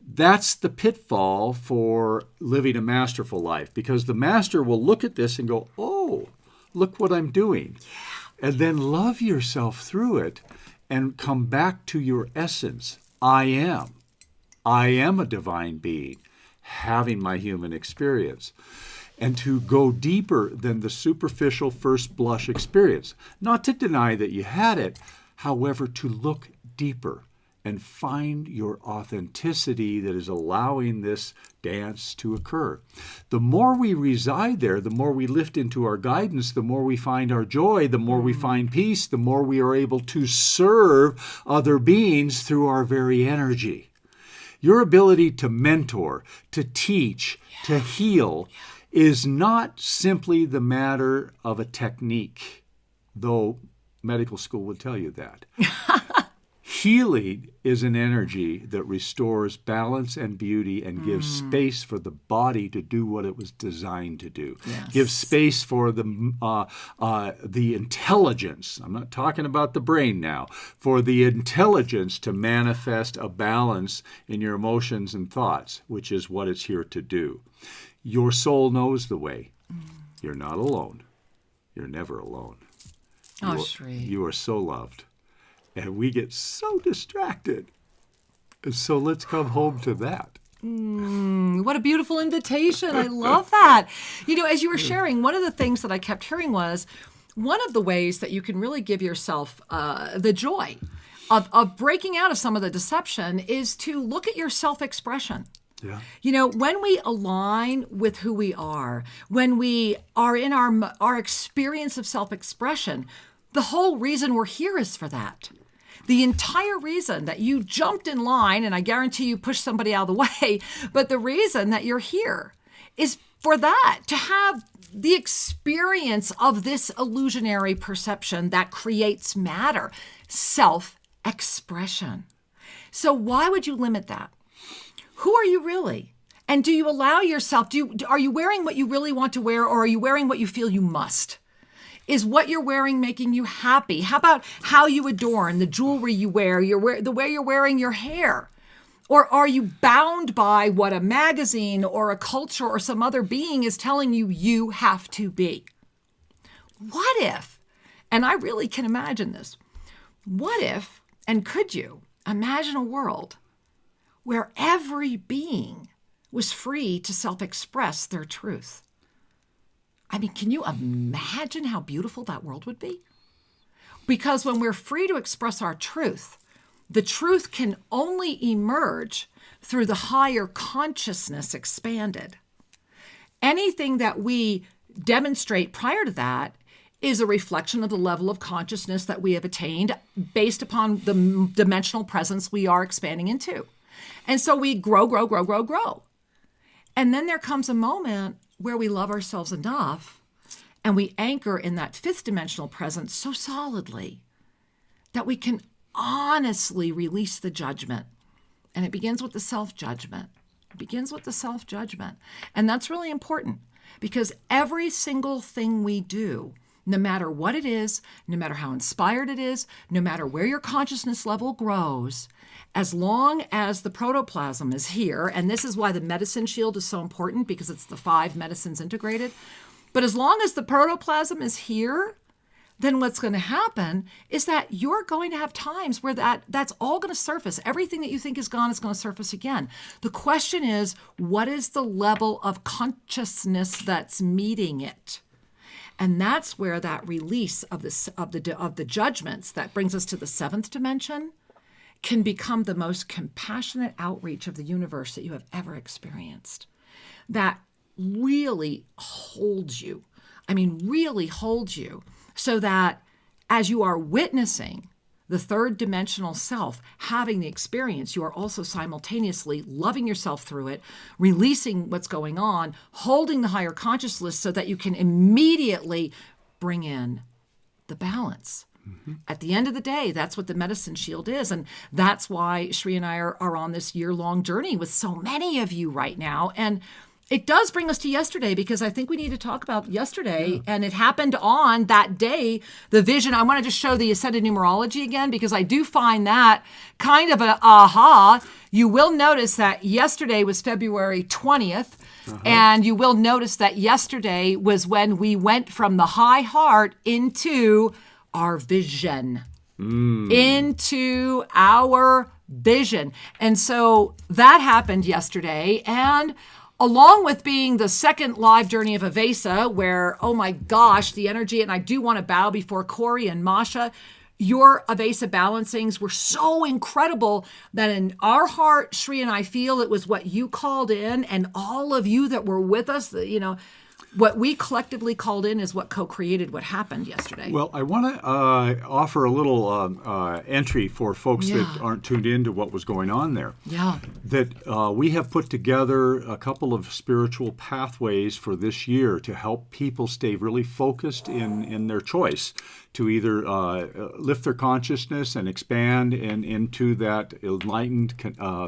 That's the pitfall for living a masterful life, because the master will look at this and go, oh, look what I'm doing. Yeah. And then love yourself through it and come back to your essence. I am a divine being having my human experience. and to go deeper than the superficial first blush experience. Not to deny that you had it, however, to look deeper and find your authenticity that is allowing this dance to occur. The more we reside there, the more we lift into our guidance, the more we find our joy, the more we find peace, the more we are able to serve other beings through our very energy. Your ability to mentor, to teach, to heal is not simply the matter of a technique, though medical school would tell you that. Healing is an energy that restores balance and beauty and gives space for the body to do what it was designed to do. Yes. Gives space for the intelligence. I'm not talking about the brain now. For the intelligence to manifest a balance in your emotions and thoughts, which is what it's here to do. Your soul knows the way. You're not alone. You're never alone. You are so loved. And we get so distracted. And so let's come home to that. What a beautiful invitation. I love that. You know, as you were sharing, one of the things that I kept hearing was one of the ways that you can really give yourself the joy of breaking out of some of the deception is to look at your self-expression. Yeah. You know, when we align with who we are, when we are in our experience of self-expression, the whole reason we're here is for that. The entire reason that you jumped in line, and I guarantee you pushed somebody out of the way, but the reason that you're here is for that, to have the experience of this illusionary perception that creates matter, self-expression. So why would you limit that? Who are you really? And do you allow yourself, are you wearing what you really want to wear, or are you wearing what you feel you must? Is what you're wearing making you happy? How about how you adorn, the jewelry you wear, the way you're wearing your hair? Or are you bound by what a magazine or a culture or some other being is telling you you have to be? What if, and I really can imagine this, what if, and could you imagine a world where every being was free to self-express their truth? I mean, can you imagine how beautiful that world would be? Because when we're free to express our truth, the truth can only emerge through the higher consciousness expanded. Anything that we demonstrate prior to that is a reflection of the level of consciousness that we have attained based upon the dimensional presence we are expanding into. And so we grow. And then there comes a moment where we love ourselves enough and we anchor in that fifth dimensional presence so solidly that we can honestly release the judgment. And it begins with the self-judgment. And that's really important because every single thing we do, no matter what it is, no matter how inspired it is, no matter where your consciousness level grows, as long as the protoplasm is here, and this is why the medicine shield is so important because it's the 5 medicines integrated, but as long as the protoplasm is here, then what's going to happen is that you're going to have times where that's all going to surface. Everything that you think is gone is going to surface again. The question is, what is the level of consciousness that's meeting it? And that's where that release of the judgments that brings us to the 7th dimension can become the most compassionate outreach of the universe that you have ever experienced. That really holds you. I mean, really holds you so that as you are witnessing the 3rd dimensional self having the experience, you are also simultaneously loving yourself through it, releasing what's going on, holding the higher consciousness so that you can immediately bring in the balance. Mm-hmm. At the end of the day, that's what the medicine shield is. And that's why Shri and I are on this year-long journey with so many of you right now. And it does bring us to yesterday because I think we need to talk about yesterday. Yeah. And it happened on that day, the vision. I want to just show the ascended numerology again because I do find that kind of an aha. You will notice that yesterday was February 20th. Uh-huh. And you will notice that yesterday was when we went from the high heart into our vision. Into our vision. And so that happened yesterday. And along with being the second live journey of AVESA, where, oh my gosh, the energy, and I do want to bow before Corey and Masha. Your AVESA balancings were so incredible that in our heart, Shri and I feel it was what you called in, and all of you that were with us, what we collectively called in is what co-created what happened yesterday. Well, I want to offer a little entry for folks that aren't tuned into what was going on there. Yeah. That we have put together a couple of spiritual pathways for this year to help people stay really focused in their choice to either lift their consciousness and expand into that enlightened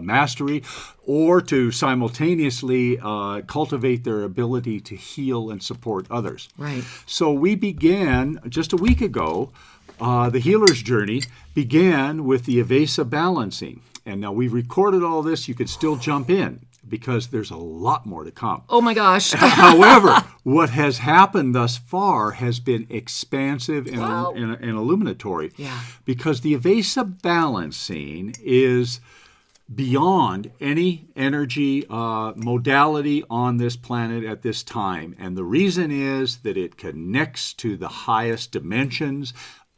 mastery, or to simultaneously cultivate their ability to heal and support others. Right. So we began just a week ago. The healer's journey began with the AVESA balancing. And now we've recorded all this. You can still jump in because there's a lot more to come. Oh my gosh. However, what has happened thus far has been expansive and illuminatory. Yeah. Because the AVESA balancing is beyond any energy modality on this planet at this time. And the reason is that it connects to the highest dimensions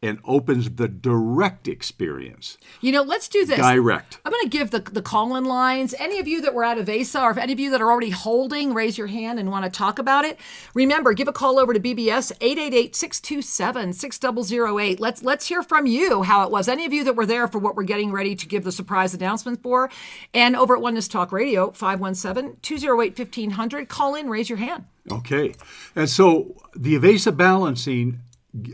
and opens the direct experience. Let's do this. Direct. I'm going to give the call-in lines. Any of you that were at AVESA, or if any of you that are already holding, raise your hand and want to talk about it. Remember, give a call over to BBS, 888-627-6008. Let's hear from you how it was. Any of you that were there for what we're getting ready to give the surprise announcement for. And over at Oneness Talk Radio, 517-208-1500. Call in, raise your hand. Okay. And so the AVESA balancing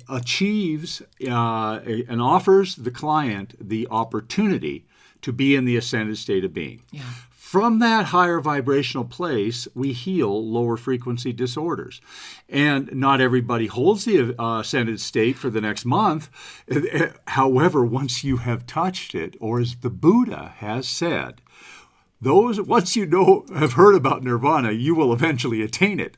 achieves and offers the client the opportunity to be in the ascended state of being. Yeah. From that higher vibrational place, we heal lower frequency disorders. And not everybody holds the ascended state for the next month. However, once you have touched it, or as the Buddha has said, once you have heard about nirvana, you will eventually attain it.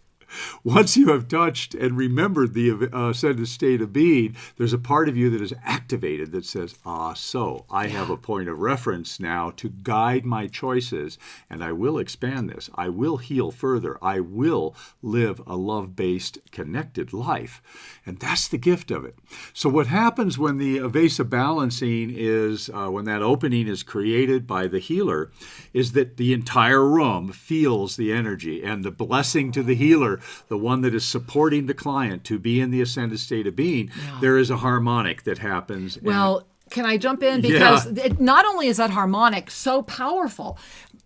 Once you have touched and remembered the ascended state of being, there's a part of you that is activated that says, so I have a point of reference now to guide my choices, and I will expand this. I will heal further. I will live a love-based, connected life. And that's the gift of it. So what happens when the AVESA balancing is, when that opening is created by the healer, is that the entire room feels the energy, and the blessing to the healer, the one that is supporting the client to be in the ascended state of being, there is a harmonic that happens. Well, can I jump in? Because not only is that harmonic so powerful,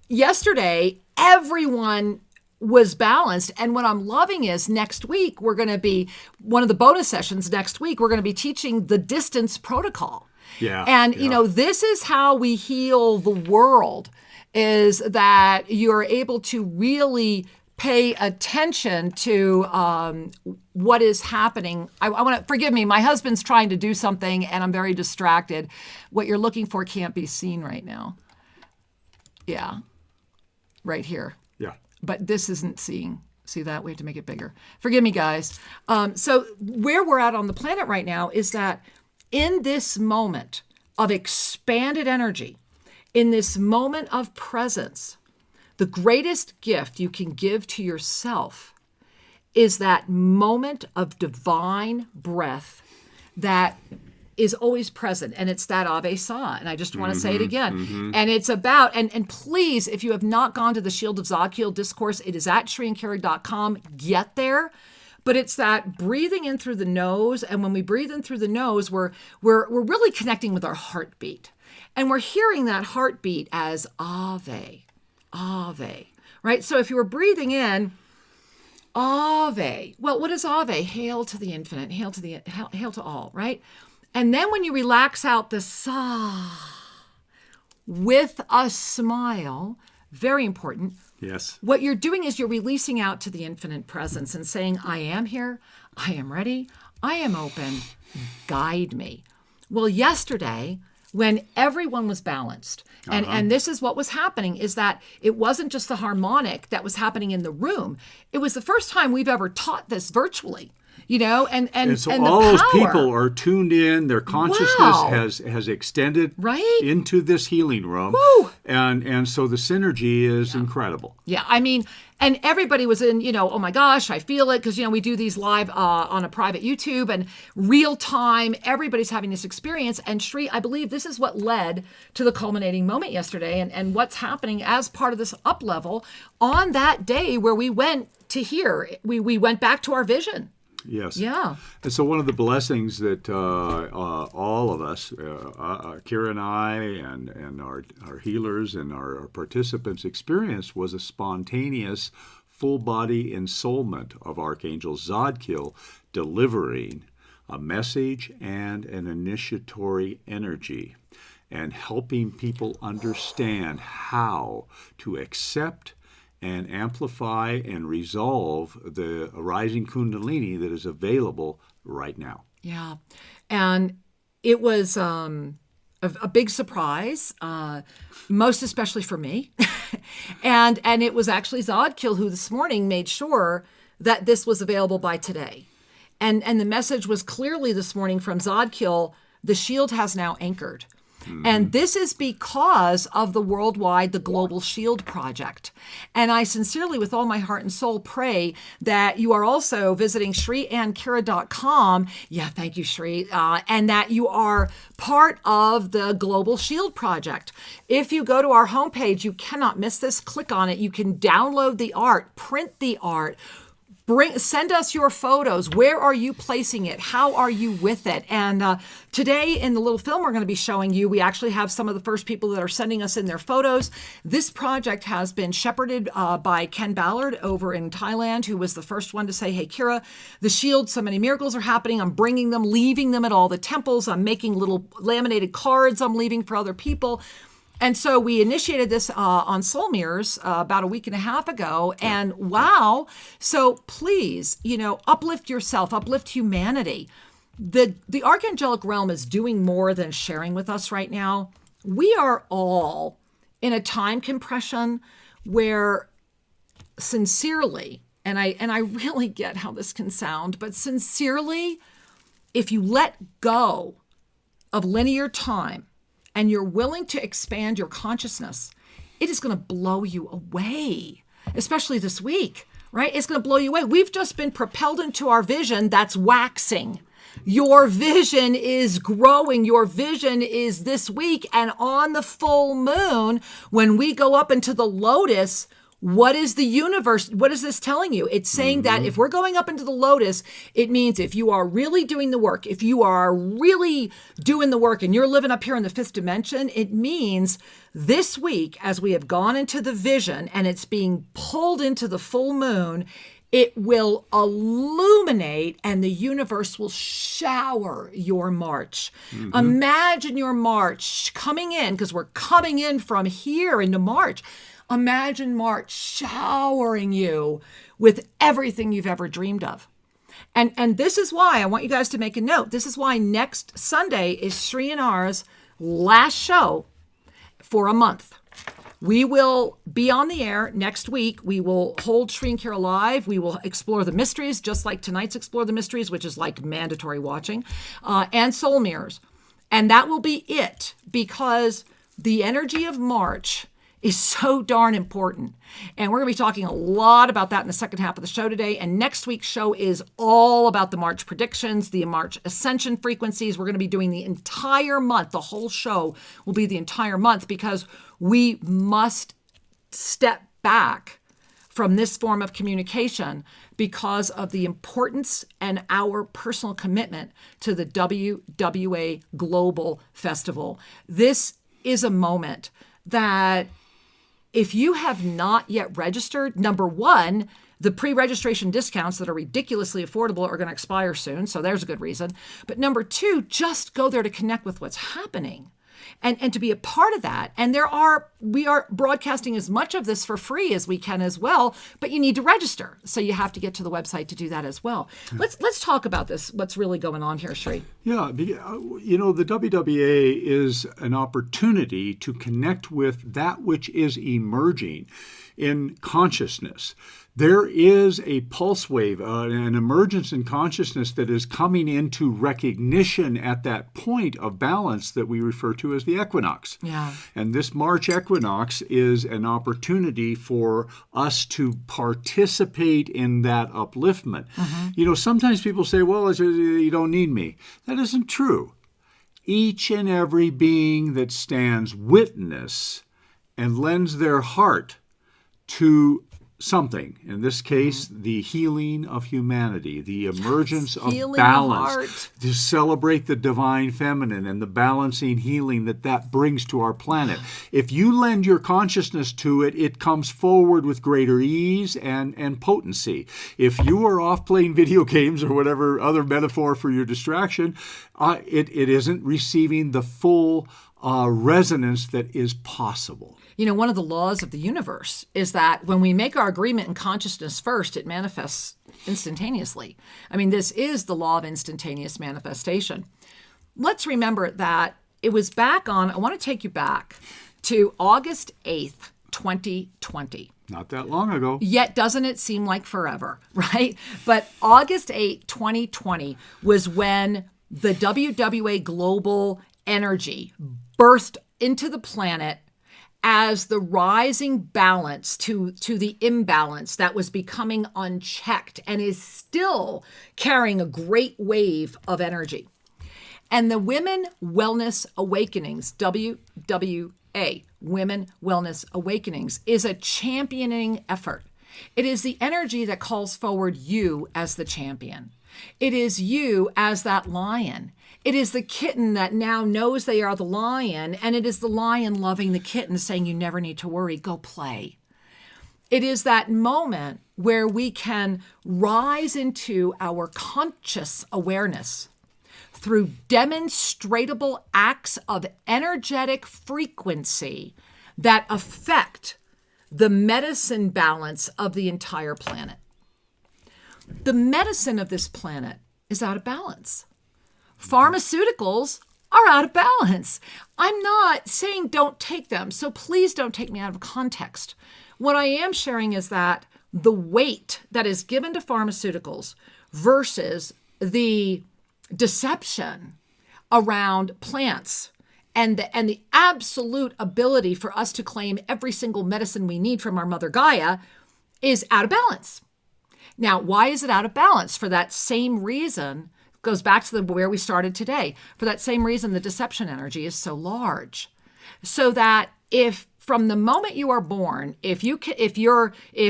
yesterday everyone was balanced. And what I'm loving is next week, we're going to be, one of the bonus sessions next week, we're going to be teaching the distance protocol. Yeah. And, this is how we heal the world, is that you're able to really pay attention to what is happening. I want to, forgive me, my husband's trying to do something and I'm very distracted. What you're looking for can't be seen right now. Yeah, right here. Yeah. But this isn't seeing. See that? We have to make it bigger. Forgive me, guys. So where we're at on the planet right now is that in this moment of expanded energy, in this moment of presence, the greatest gift you can give to yourself is that moment of divine breath that is always present. And it's that AVESA. And I just want to say it again. And it's about, and please, if you have not gone to the Shield of Zadkiel discourse, it is at shriandkira.com. Get there. But it's that breathing in through the nose. And when we breathe in through the nose, we're really connecting with our heartbeat. And we're hearing that heartbeat as Ave. Ave, right? So if you were breathing in, Ave. Well, what is Ave? Hail to the infinite, hail to all, right? And then when you relax out the Sa with a smile, very important. Yes. What you're doing is you're releasing out to the infinite presence and saying, I am here, I am ready, I am open, guide me. Well, yesterday, when everyone was balanced, and this is what was happening, is that it wasn't just the harmonic that was happening in the room. It was the first time we've ever taught this virtually. and so and all the those power. people are tuned in. Their consciousness Wow. has extended Right? into this healing room. Woo. And so the synergy is incredible. Yeah, I mean, and everybody was in, oh my gosh, I feel it, because, we do these live on a private YouTube and real time. Everybody's having this experience. And Shri, I believe this is what led to the culminating moment yesterday and what's happening as part of this up level on that day where we went to here. We went back to our vision. Yes. Yeah. And so one of the blessings that all of us, Kira and I, and our healers and our participants experienced was a spontaneous full body ensoulment of Archangel Zadkiel delivering a message and an initiatory energy and helping people understand how to accept and amplify and resolve the arising kundalini that is available right now. Yeah. And it was a big surprise, most especially for me. and it was actually Zadkiel who this morning made sure that this was available by today. And the message was clearly this morning from Zadkiel, the shield has now anchored. And this is because of the Global Shield Project. And I sincerely, with all my heart and soul, pray that you are also visiting ShriAnnKira.com. Yeah, thank you, Shri. And that you are part of the Global Shield Project. If you go to our homepage, you cannot miss this. Click on it. You can download the art, print the art, send us your photos. Where are you placing it? How are you with it? And today in the little film we're going to be showing you, we actually have some of the first people that are sending us in their photos. This project has been shepherded by Ken Ballard over in Thailand, who was the first one to say, hey, Kira, the shield, so many miracles are happening. I'm bringing them, leaving them at all the temples. I'm making little laminated cards I'm leaving for other people. And so we initiated this on Soul Mirrors about a week and a half ago. And wow. So please, uplift yourself, uplift humanity. The archangelic realm is doing more than sharing with us right now. We are all in a time compression where sincerely, and I really get how this can sound, but sincerely, if you let go of linear time, and you're willing to expand your consciousness, it is going to blow you away, especially this week, right? It's going to blow you away. We've just been propelled into our vision that's waxing. Your vision is growing. Your vision is this week. And on the full moon, when we go up into the lotus, what is the universe? What is this telling you? It's saying that if we're going up into the lotus, it means if you are really doing the work, if you are really doing the work and you're living up here in the fifth dimension, it means this week, as we have gone into the vision and it's being pulled into the full moon, it will illuminate and the universe will shower your march. Imagine your march coming in, because we're coming in from here into March. Imagine March showering you with everything you've ever dreamed of. And this is why I want you guys to make a note. This is why next Sunday is Shri and ours last show for a month. We will be on the air next week. We will hold Shri and Kira live. We will explore the mysteries, just like tonight's Explore the Mysteries, which is like mandatory watching, and Soul Mirrors. And that will be it, because the energy of March is so darn important. And we're going to be talking a lot about that in the second half of the show today. And next week's show is all about the March predictions, the March Ascension frequencies. We're going to be doing the entire month. The whole show will be the entire month, because we must step back from this form of communication because of the importance and our personal commitment to the WWA Global Festival. This is a moment that, if you have not yet registered, number one, the pre-registration discounts that are ridiculously affordable are going to expire soon. So there's a good reason. But number two, just go there to connect with what's happening and to be a part of that. And we are broadcasting as much of this for free as we can as well, but you need to register. So you have to get to the website to do that as well. Let's talk about this, what's really going on here, Shri. Yeah, the WWA is an opportunity to connect with that which is emerging in consciousness. there is a pulse wave, an emergence in consciousness that is coming into recognition at that point of balance that we refer to as the equinox. Yeah. And this March equinox is an opportunity for us to participate in that upliftment. Sometimes people say, well, you don't need me. That isn't true. Each and every being that stands witness and lends their heart to something, in this case, the healing of humanity, the emergence of balance, to celebrate the divine feminine and the balancing healing that brings to our planet. If you lend your consciousness to it, it comes forward with greater ease and potency. If you are off playing video games or whatever other metaphor for your distraction, it isn't receiving the full resonance that is possible. One of the laws of the universe is that when we make our agreement in consciousness first, it manifests instantaneously. This is the law of instantaneous manifestation. Let's remember that it was I want to take you back to August 8th, 2020. Not that long ago. Yet doesn't it seem like forever, right? But August 8th, 2020 was when the WWA global energy burst into the planet as the rising balance to the imbalance that was becoming unchecked and is still carrying a great wave of energy. And the Women Wellness Awakenings, WWA, Women Wellness Awakenings, is a championing effort. It is the energy that calls forward you as the champion. It is you as that lion. It is the kitten that now knows they are the lion, and it is the lion loving the kitten, saying, you never need to worry, go play. It is that moment where we can rise into our conscious awareness through demonstratable acts of energetic frequency that affect the medicine balance of the entire planet. The medicine of this planet is out of balance. Pharmaceuticals are out of balance. I'm not saying don't take them, so please don't take me out of context. What I am sharing is that the weight that is given to pharmaceuticals versus the deception around plants and the absolute ability for us to claim every single medicine we need from our Mother Gaia is out of balance. Now, why is it out of balance? For that same reason, goes back to where we started today. For that same reason, the deception energy is so large. So that if from the moment you are born, if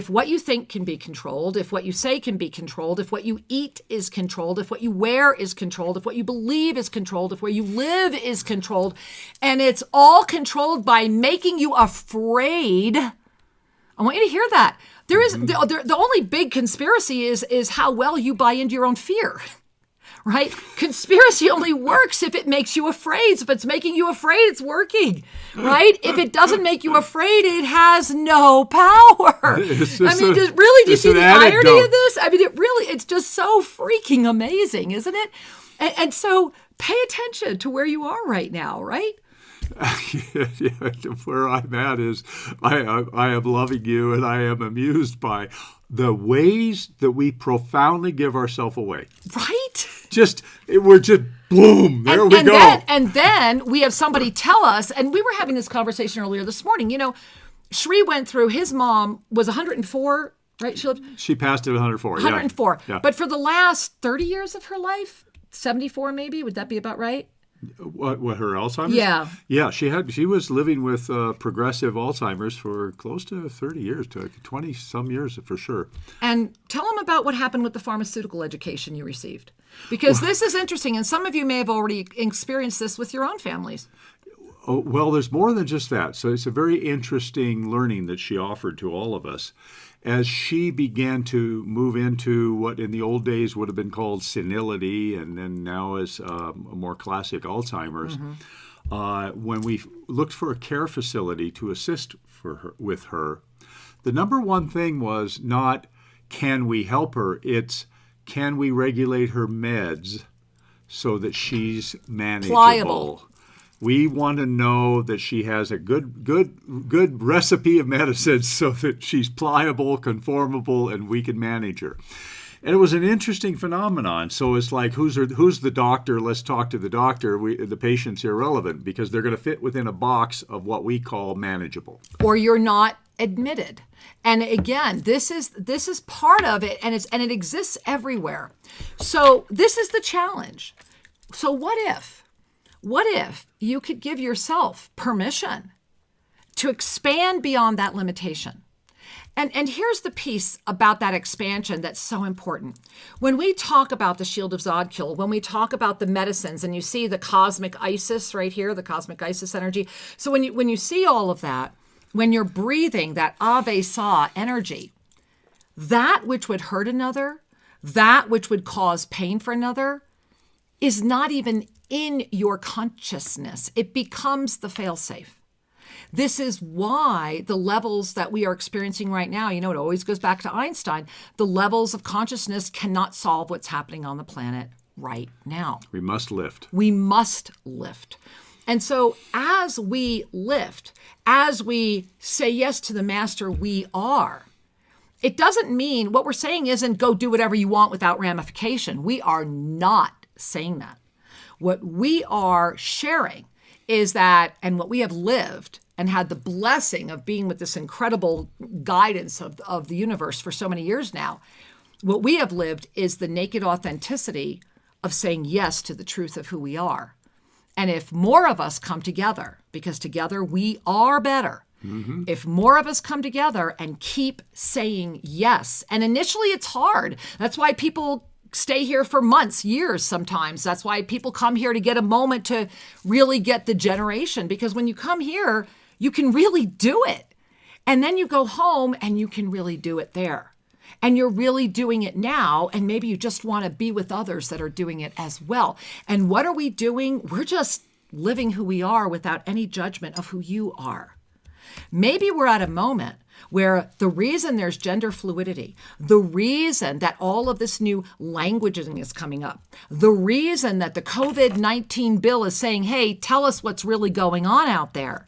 what you think can be controlled, if what you say can be controlled, if what you eat is controlled, if what you wear is controlled, if what you believe is controlled, if where you live is controlled, and it's all controlled by making you afraid, I want you to hear that. There is the only big conspiracy is how well you buy into your own fear. Right? Conspiracy only works if it makes you afraid. So if it's making you afraid, it's working. Right? If it doesn't make you afraid, it has no power. Do you see the irony of this? It's just so freaking amazing, isn't it? And so pay attention to where you are right now, right? Where I'm at is I am loving you, and I am amused by the ways that we profoundly give ourselves away. Right? We're just boom, there we go. And then we have somebody tell us, and we were having this conversation earlier this morning, Shri went through, his mom was 104, right? She passed at 104. 104. Yeah. But for the last 30 years of her life, 74 maybe, would that be about right? What, her Alzheimer's? Yeah. Yeah, she was living with progressive Alzheimer's for close to 30 years, to 20-some years for sure. And tell them about what happened with the pharmaceutical education you received. Because this is interesting, and some of you may have already experienced this with your own families. Oh, well, there's more than just that. So it's a very interesting learning that she offered to all of us. As she began to move into what in the old days would have been called senility, and then now is a more classic Alzheimer's, when we looked for a care facility to assist with her, the number one thing was not, can we help her? It's, can we regulate her meds so that she's manageable? Pliable. We want to know that she has a good recipe of medicine so that she's pliable, conformable, and we can manage her. And it was an interesting phenomenon. So it's like, who's the doctor? Let's talk to the doctor. The patient's irrelevant because they're going to fit within a box of what we call manageable. Or you're not admitted. And again, this is part of it, and it exists everywhere. So this is the challenge. So what if you could give yourself permission to expand beyond that limitation? And here's the piece about that expansion that's so important. When we talk about the Shield of Zadkiel, when we talk about the medicines, and you see the cosmic Isis right here, the cosmic Isis energy. So when you see all of that, when you're breathing that AVESA energy, that which would hurt another, that which would cause pain for another, is not even in your consciousness. It becomes the failsafe. This is why the levels that we are experiencing right now, it always goes back to Einstein, the levels of consciousness cannot solve what's happening on the planet right now. We must lift. We must lift. And so as we lift, as we say yes to the Master we are, it doesn't mean, what we're saying isn't go do whatever you want without ramification. We are not saying that. What we are sharing is that, and what we have lived and had the blessing of being with this incredible guidance of the universe for so many years now, what we have lived is the naked authenticity of saying yes to the truth of who we are. And if more of us come together, because together we are better, if more of us come together and keep saying yes, and initially it's hard. That's why people stay here for months, years sometimes. That's why people come here to get a moment to really get the generation, because when you come here, you can really do it. And then you go home and you can really do it there. And you're really doing it now, and maybe you just want to be with others that are doing it as well. And what are we doing? We're just living who we are without any judgment of who you are. Maybe we're at a moment where the reason there's gender fluidity, the reason that all of this new languaging is coming up, the reason that the COVID-19 bill is saying, hey, tell us what's really going on out there,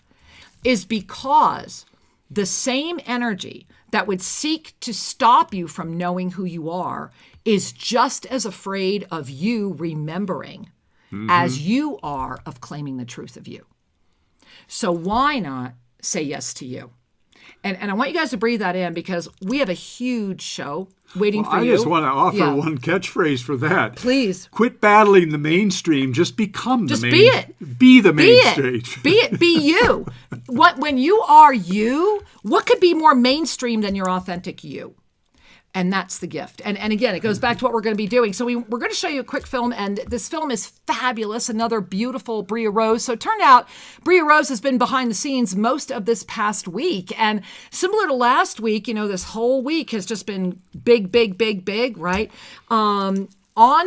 is because the same energy that would seek to stop you from knowing who you are is just as afraid of you remembering as you are of claiming the truth of you. So why not say yes to you? And I want you guys to breathe that in, because we have a huge show waiting for you. I just want to offer one catchphrase for that. Please. Quit battling the mainstream. Just become the mainstream. Just be it. Be the mainstream. Be it. Be you. When you are you, what could be more mainstream than your authentic you? And that's the gift. And again, it goes back to what we're going to be doing. So we're going to show you a quick film, and this film is fabulous. Another beautiful Bria Rose. So it turned out Bria Rose has been behind the scenes most of this past week. And similar to last week, this whole week has just been big, right? On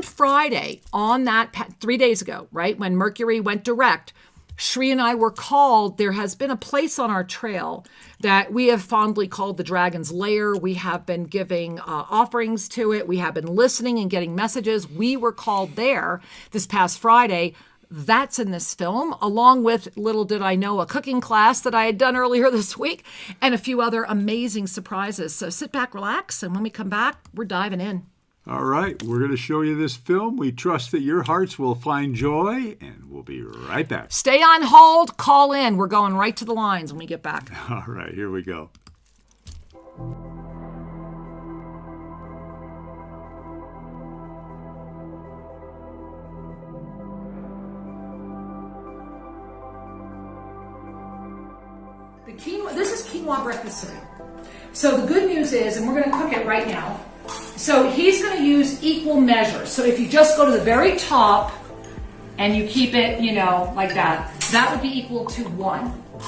Friday, on that 3 days ago, right, when Mercury went direct, Shri and I were called. There has been a place on our trail that we have fondly called the Dragon's Lair. We have been giving offerings to it. We have been listening and getting messages. We were called there this past Friday. That's in this film, along with, little did I know, a cooking class that I had done earlier this week and a few other amazing surprises. So sit back, relax, and when we come back, we're diving in. All right, we're going to show you this film. We trust that your hearts will find joy, and we'll be right back. Stay on hold, call in. We're going right to the lines when we get back. All right, here we go. This is quinoa breakfast cereal. So the good news is, and we're going to cook it right now, so he's going to use equal measures. So if you just go to the very top and you keep it, like that, that would be equal to 1. All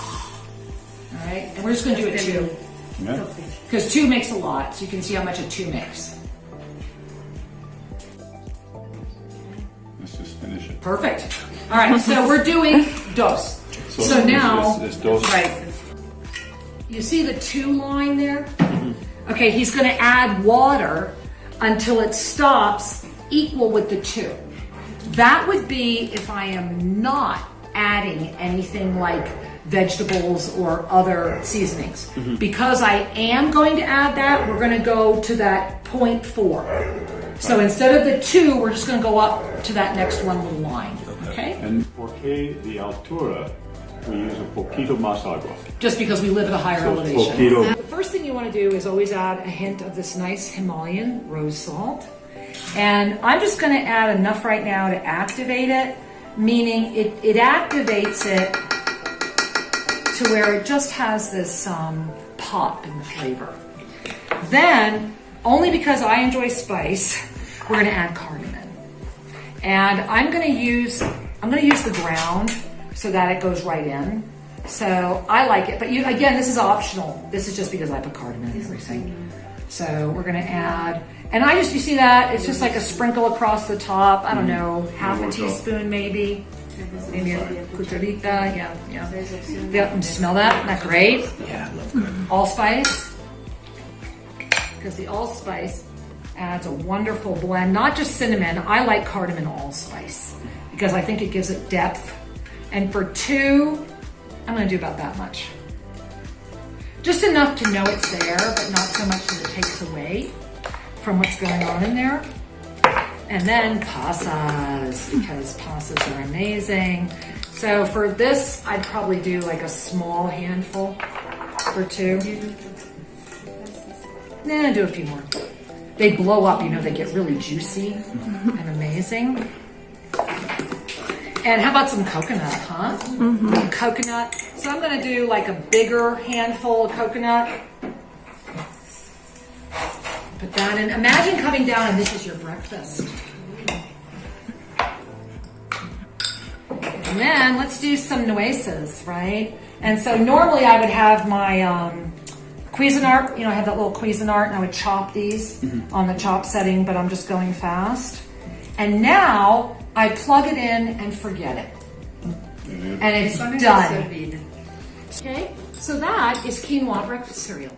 right? And we're just going to do it 2. Because 2 makes a lot. So you can see how much a 2 makes. Let's just finish it. Perfect. All right. So we're doing dos. So now, it's dos. Right. You see the 2 line there? Okay, he's going to add water until it stops equal with the 2. That would be if I am not adding anything like vegetables or other seasonings. Because I am going to add that, we're going to go to that 0.4. So instead of the 2, we're just going to go up to that next one little line. Okay? And porque de altura, we use a poquito más agua. Just because we live at a higher elevation. Poquito. The first thing you want to do is always add a hint of this nice Himalayan rose salt. And I'm just going to add enough right now to activate it, meaning it activates it to where it just has this pop in the flavor. Then, only because I enjoy spice, we're going to add cardamom. And I'm going to use the ground so that it goes right in. So I like it, but again, this is optional. This is just because I put cardamom in everything. So we're going to add, and you see that it's just like a sprinkle across the top. I don't know, half a teaspoon maybe a cucharita. Yeah. Smell that? Isn't that great? Yeah. Allspice, because the allspice adds a wonderful blend. Not just cinnamon. I like cardamom allspice because I think it gives it depth. And for 2, I'm going to do about that much. Just enough to know it's there, but not so much that it takes away from what's going on in there. And then pasas, because pasas are amazing. So for this, I'd probably do like a small handful for 2. Nah, do a few more. They blow up, they get really juicy and amazing. And how about some coconut, huh? Coconut. So I'm going to do like a bigger handful of coconut. Put that in. Imagine coming down and this is your breakfast. And then let's do some nueces, right? And so normally I would have my Cuisinart, I have that little Cuisinart, and I would chop these on the chop setting, but I'm just going fast. And now I plug it in and forget it. And it's done. Okay, so that is quinoa breakfast cereal.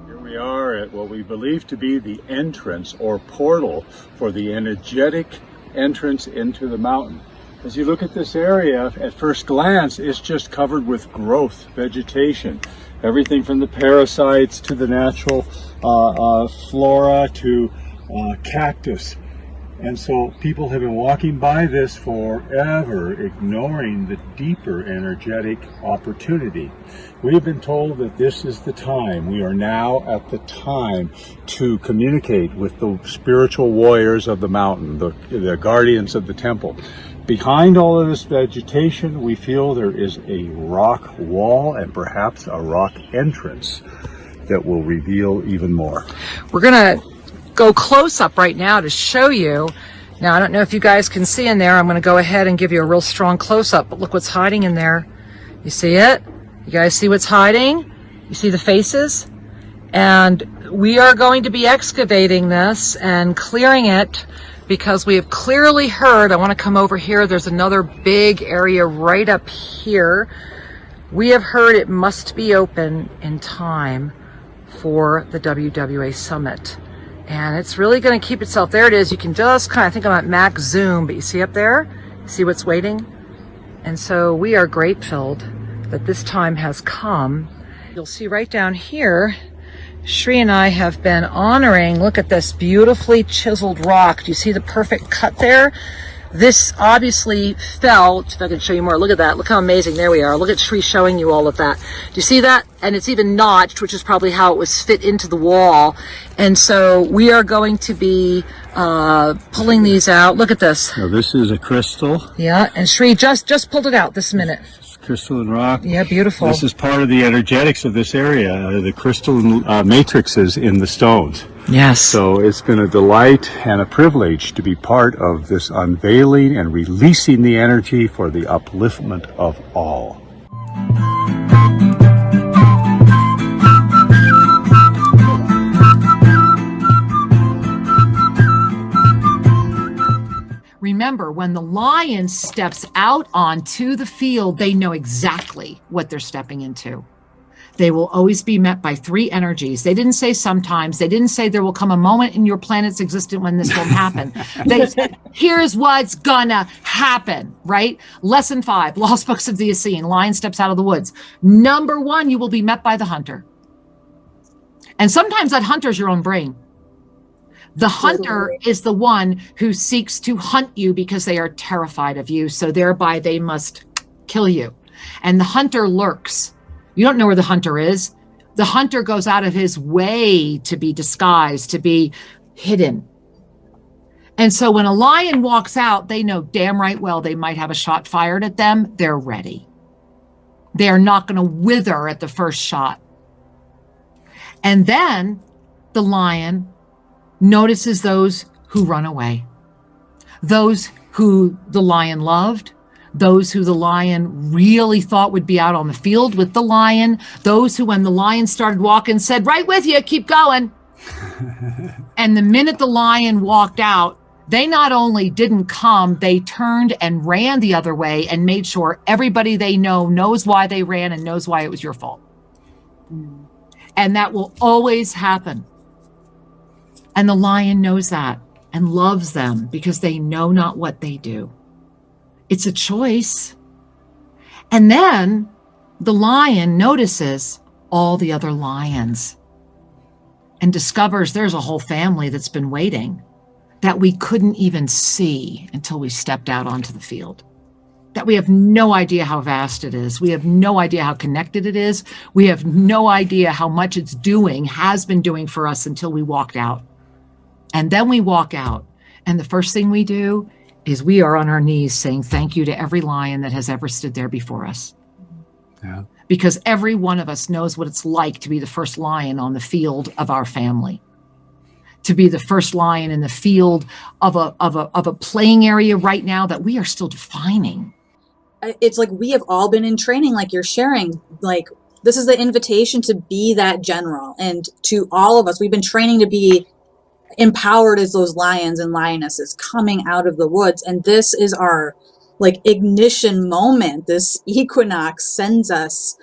Here we are at what we believe to be the entrance or portal for the energetic entrance into the mountain. As you look at this area, at first glance, it's just covered with growth, vegetation. Everything from the parasites to the natural flora to cactus. And so people have been walking by this forever, ignoring the deeper energetic opportunity. We have been told that this is the time. We are now at the time to communicate with the spiritual warriors of the mountain, the guardians of the temple. Behind all of this vegetation, we feel there is a rock wall and perhaps a rock entrance that will reveal even more. We're going to go close up right now to show you. Now, I don't know if you guys can see in there. I'm going to go ahead and give you a real strong close up, but look what's hiding in there. You see it? You guys see what's hiding? You see the faces? And we are going to be excavating this and clearing it because we have clearly heard, I want to come over here, there's another big area right up here. We have heard it must be open in time for the WWA Summit. And it's really going to keep itself, there it is, you can just kind of think I'm at max zoom, but you see up there, you see what's waiting? And so we are grape-filled that this time has come. You'll see right down here, Shri and I have been honoring, look at this beautifully chiseled rock. Do you see the perfect cut there? This obviously fell, if I can show you more, look at that, look how amazing, there we are. Look at Shri showing you all of that. Do you see that? And it's even notched, which is probably how it was fit into the wall. And so we are going to be pulling these out. Look at this. Now this is a crystal. Yeah, and Shri just pulled it out this minute. Crystal and rock. Yeah, beautiful. This is part of the energetics of this area, the crystal matrices in the stones. Yes. So it's been a delight and a privilege to be part of this unveiling and releasing the energy for the upliftment of all. Remember, when the lion steps out onto the field, they know exactly what they're stepping into. They will always be met by 3 energies. They didn't say sometimes. They didn't say there will come a moment in your planet's existence when this will happen. They said, here's what's gonna happen, right? Lesson 5, Lost Books of the Essene, Lion Steps Out of the Woods. Number 1, you will be met by the hunter. And sometimes that hunter is your own brain. The hunter is the one who seeks to hunt you because they are terrified of you. So thereby they must kill you. And the hunter lurks. You don't know where the hunter is. The hunter goes out of his way to be disguised, to be hidden. And so when a lion walks out, they know damn right well they might have a shot fired at them. They're ready. They are not going to wither at the first shot. And then the lion notices those who run away, those who the lion loved, those who the lion really thought would be out on the field with the lion, those who, when the lion started walking, said, right with you, keep going. And the minute the lion walked out, they not only didn't come, they turned and ran the other way and made sure everybody they know knows why they ran and knows why it was your fault. And that will always happen. And the lion knows that and loves them because they know not what they do. It's a choice. And then the lion notices all the other lions and discovers there's a whole family that's been waiting that we couldn't even see until we stepped out onto the field. That we have no idea how vast it is. We have no idea how connected it is. We have no idea how much it's doing, has been doing for us until we walked out. And then we walk out, and the first thing we do is we are on our knees saying thank you to every lion that has ever stood there before us. Yeah. Because every one of us knows what it's like to be the first lion on the field of our family, to be the first lion in the field of a playing area right now that we are still defining. It's like we have all been in training, like you're sharing, like this is the invitation to be that general. And to all of us, we've been training to be empowered as those lions and lionesses coming out of the woods. And this is our like ignition moment. This equinox sends us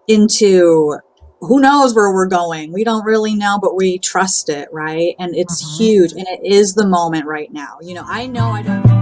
into who knows where we're going. We don't really know, but we trust it, right? And it's huge. And it is the moment right now. You know I don't.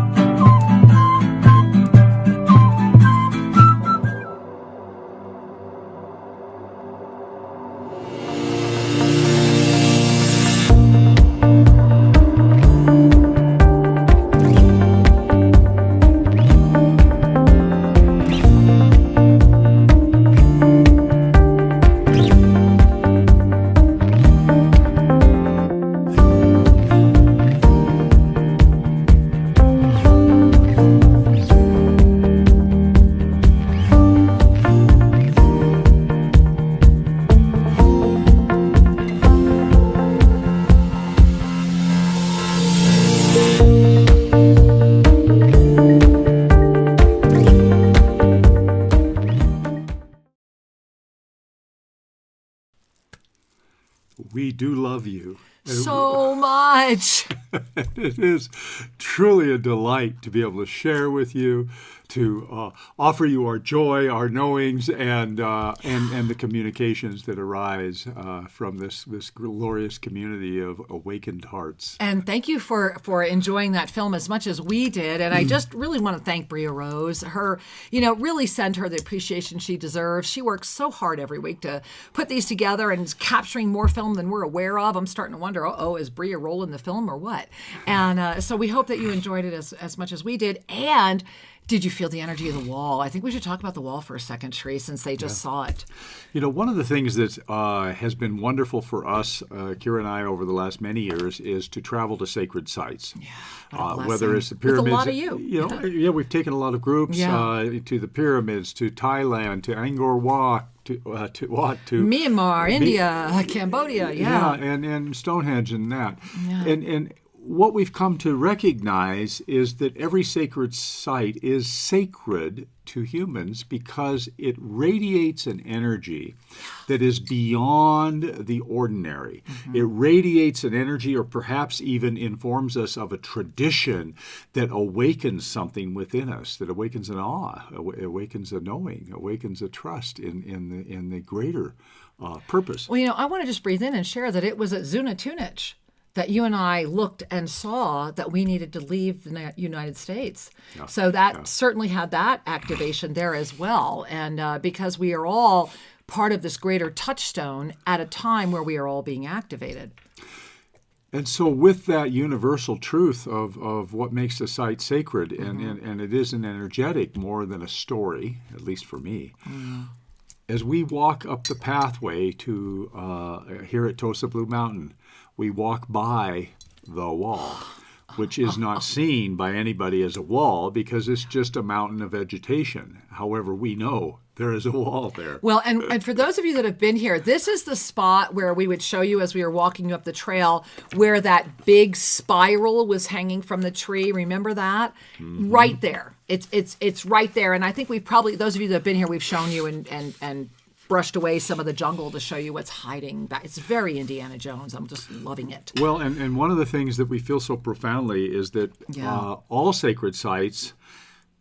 We do love you. So much. It is truly a delight to be able to share with you, to offer you our joy, our knowings, and the communications that arise from this glorious community of awakened hearts. And thank you for enjoying that film as much as we did. And I just really want to thank Bria Rose. Her, really send her the appreciation she deserves. She works so hard every week to put these together and is capturing more film than we're aware of. I'm starting to wonder, is Bria rolling the film or what? And so we hope that you enjoyed it as much as we did. And did you feel the energy of the wall? I think we should talk about the wall for a second, Tree, since they just saw it. One of the things that has been wonderful for us, Kira and I, over the last many years, is to travel to sacred sites. Yeah, whether it's the pyramids. With a lot of you. We've taken a lot of groups to the pyramids, to Thailand, to Angkor Wat, to Myanmar, India, Cambodia, and Stonehenge and that. Yeah. And what we've come to recognize is that every sacred site is sacred to humans because it radiates an energy that is beyond the ordinary. It radiates an energy, or perhaps even informs us of a tradition that awakens something within us, that awakens an awe, awakens a knowing, awakens a trust in the greater purpose. Well, I want to just breathe in and share that it was at Zuna Tunich that you and I looked and saw that we needed to leave the United States. Yeah. So that certainly had that activation there as well. And because we are all part of this greater touchstone at a time where we are all being activated. And so with that universal truth of what makes a site sacred, and it is an energetic more than a story, at least for me, as we walk up the pathway to here at Tosa Blue Mountain, we walk by the wall, which is not seen by anybody as a wall because it's just a mountain of vegetation. However, we know there is a wall there. Well, and for those of you that have been here, this is the spot where we would show you as we were walking up the trail where that big spiral was hanging from the tree. Remember that? Right there. It's right there. And I think we've probably, those of you that have been here, we've shown you and brushed away some of the jungle to show you what's hiding back. It's very Indiana Jones. I'm just loving it. Well, and one of the things that we feel so profoundly is that all sacred sites,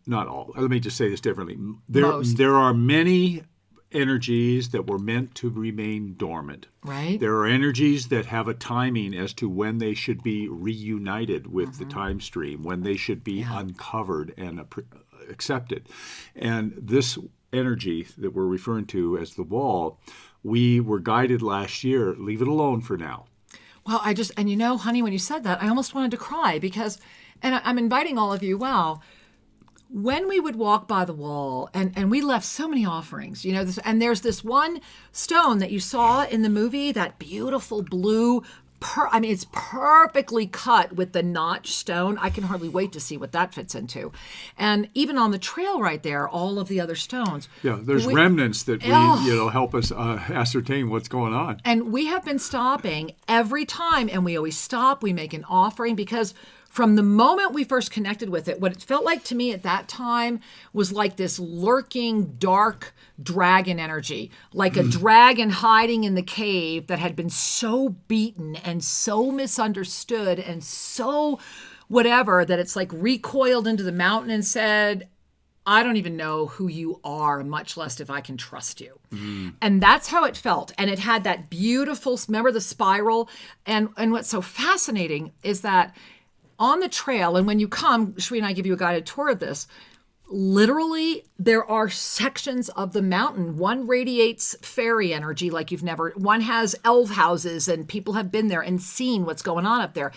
not all, let me just say this differently. There are many energies that were meant to remain dormant. Right. There are energies that have a timing as to when they should be reunited with the time stream, when they should be uncovered and accepted. And this energy that we're referring to as the wall, we were guided last year, leave it alone for now. Well, honey, when you said that, I almost wanted to cry because, and I'm inviting all of you, when we would walk by the wall, and we left so many offerings, and there's this one stone that you saw in the movie, that beautiful blue, it's perfectly cut with the notch stone. I can hardly wait to see what that fits into. And even on the trail right there, all of the other stones. Yeah, there's remnants that help us ascertain what's going on. And we have been stopping every time, and we always stop, we make an offering, because from the moment we first connected with it, what it felt like to me at that time was like this lurking, dark dragon energy, like a dragon hiding in the cave that had been so beaten and so misunderstood and so whatever that it's like recoiled into the mountain and said, I don't even know who you are, much less if I can trust you. And that's how it felt. And it had that beautiful, remember the spiral? And what's so fascinating is that on the trail, and when you come, Shri and I give you a guided tour of this, literally there are sections of the mountain. One radiates fairy energy like you've never, one has elf houses and people have been there and seen what's going on up there.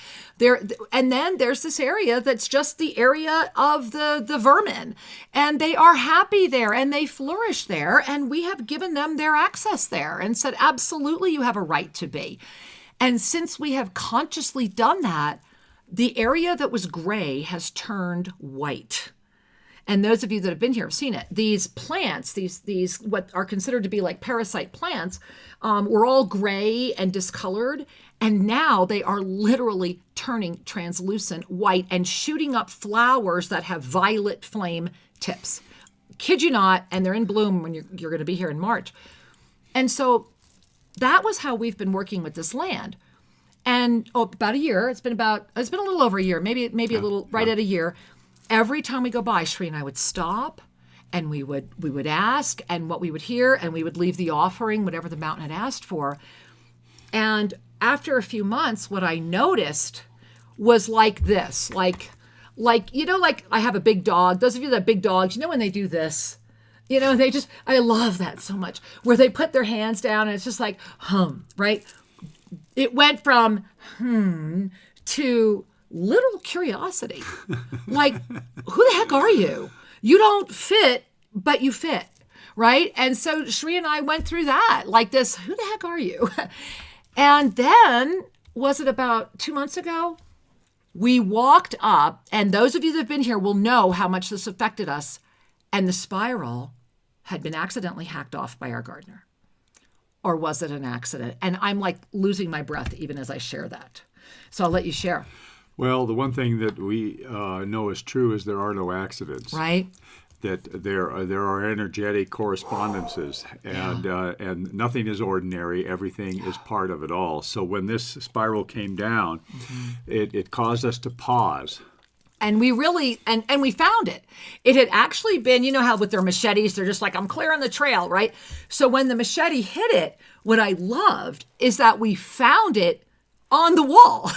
And then there's this area that's just the area of the vermin, and they are happy there and they flourish there, and we have given them their access there and said, absolutely, you have a right to be. And since we have consciously done that, the area that was gray has turned white. And those of you that have been here have seen it. These plants, these what are considered to be like parasite plants, were all gray and discolored. And now they are literally turning translucent white and shooting up flowers that have violet flame tips. Kid you not, and they're in bloom when you're going to be here in March. And so that was how we've been working with this land. And about a year, it's been a little over a year, maybe a little right at a year. Every time we go by, Shri and I would stop, and we would ask, and what we would hear, and we would leave the offering, whatever the mountain had asked for. And after a few months, what I noticed was like this, like I have a big dog. Those of you that have big dogs, when they do this, I love that so much, where they put their hands down and it's just like, right? It went from to little curiosity. Like, who the heck are you? You don't fit, but you fit, right? And so Shri and I went through that, like this, who the heck are you? And then, was it about 2 months ago? We walked up, and those of you that have been here will know how much this affected us, and the spiral had been accidentally hacked off by our gardener. Or was it an accident? And I'm like losing my breath even as I share that. So I'll let you share. Well, the one thing that we know is true is there are no accidents. Right. That there are energetic correspondences, and nothing is ordinary. Everything is part of it all. So when this spiral came down, it caused us to pause. And we really, and we found it. It had actually been, you know how with their machetes, they're just like, I'm clearing the trail, right? So when the machete hit it, what I loved is that we found it on the wall.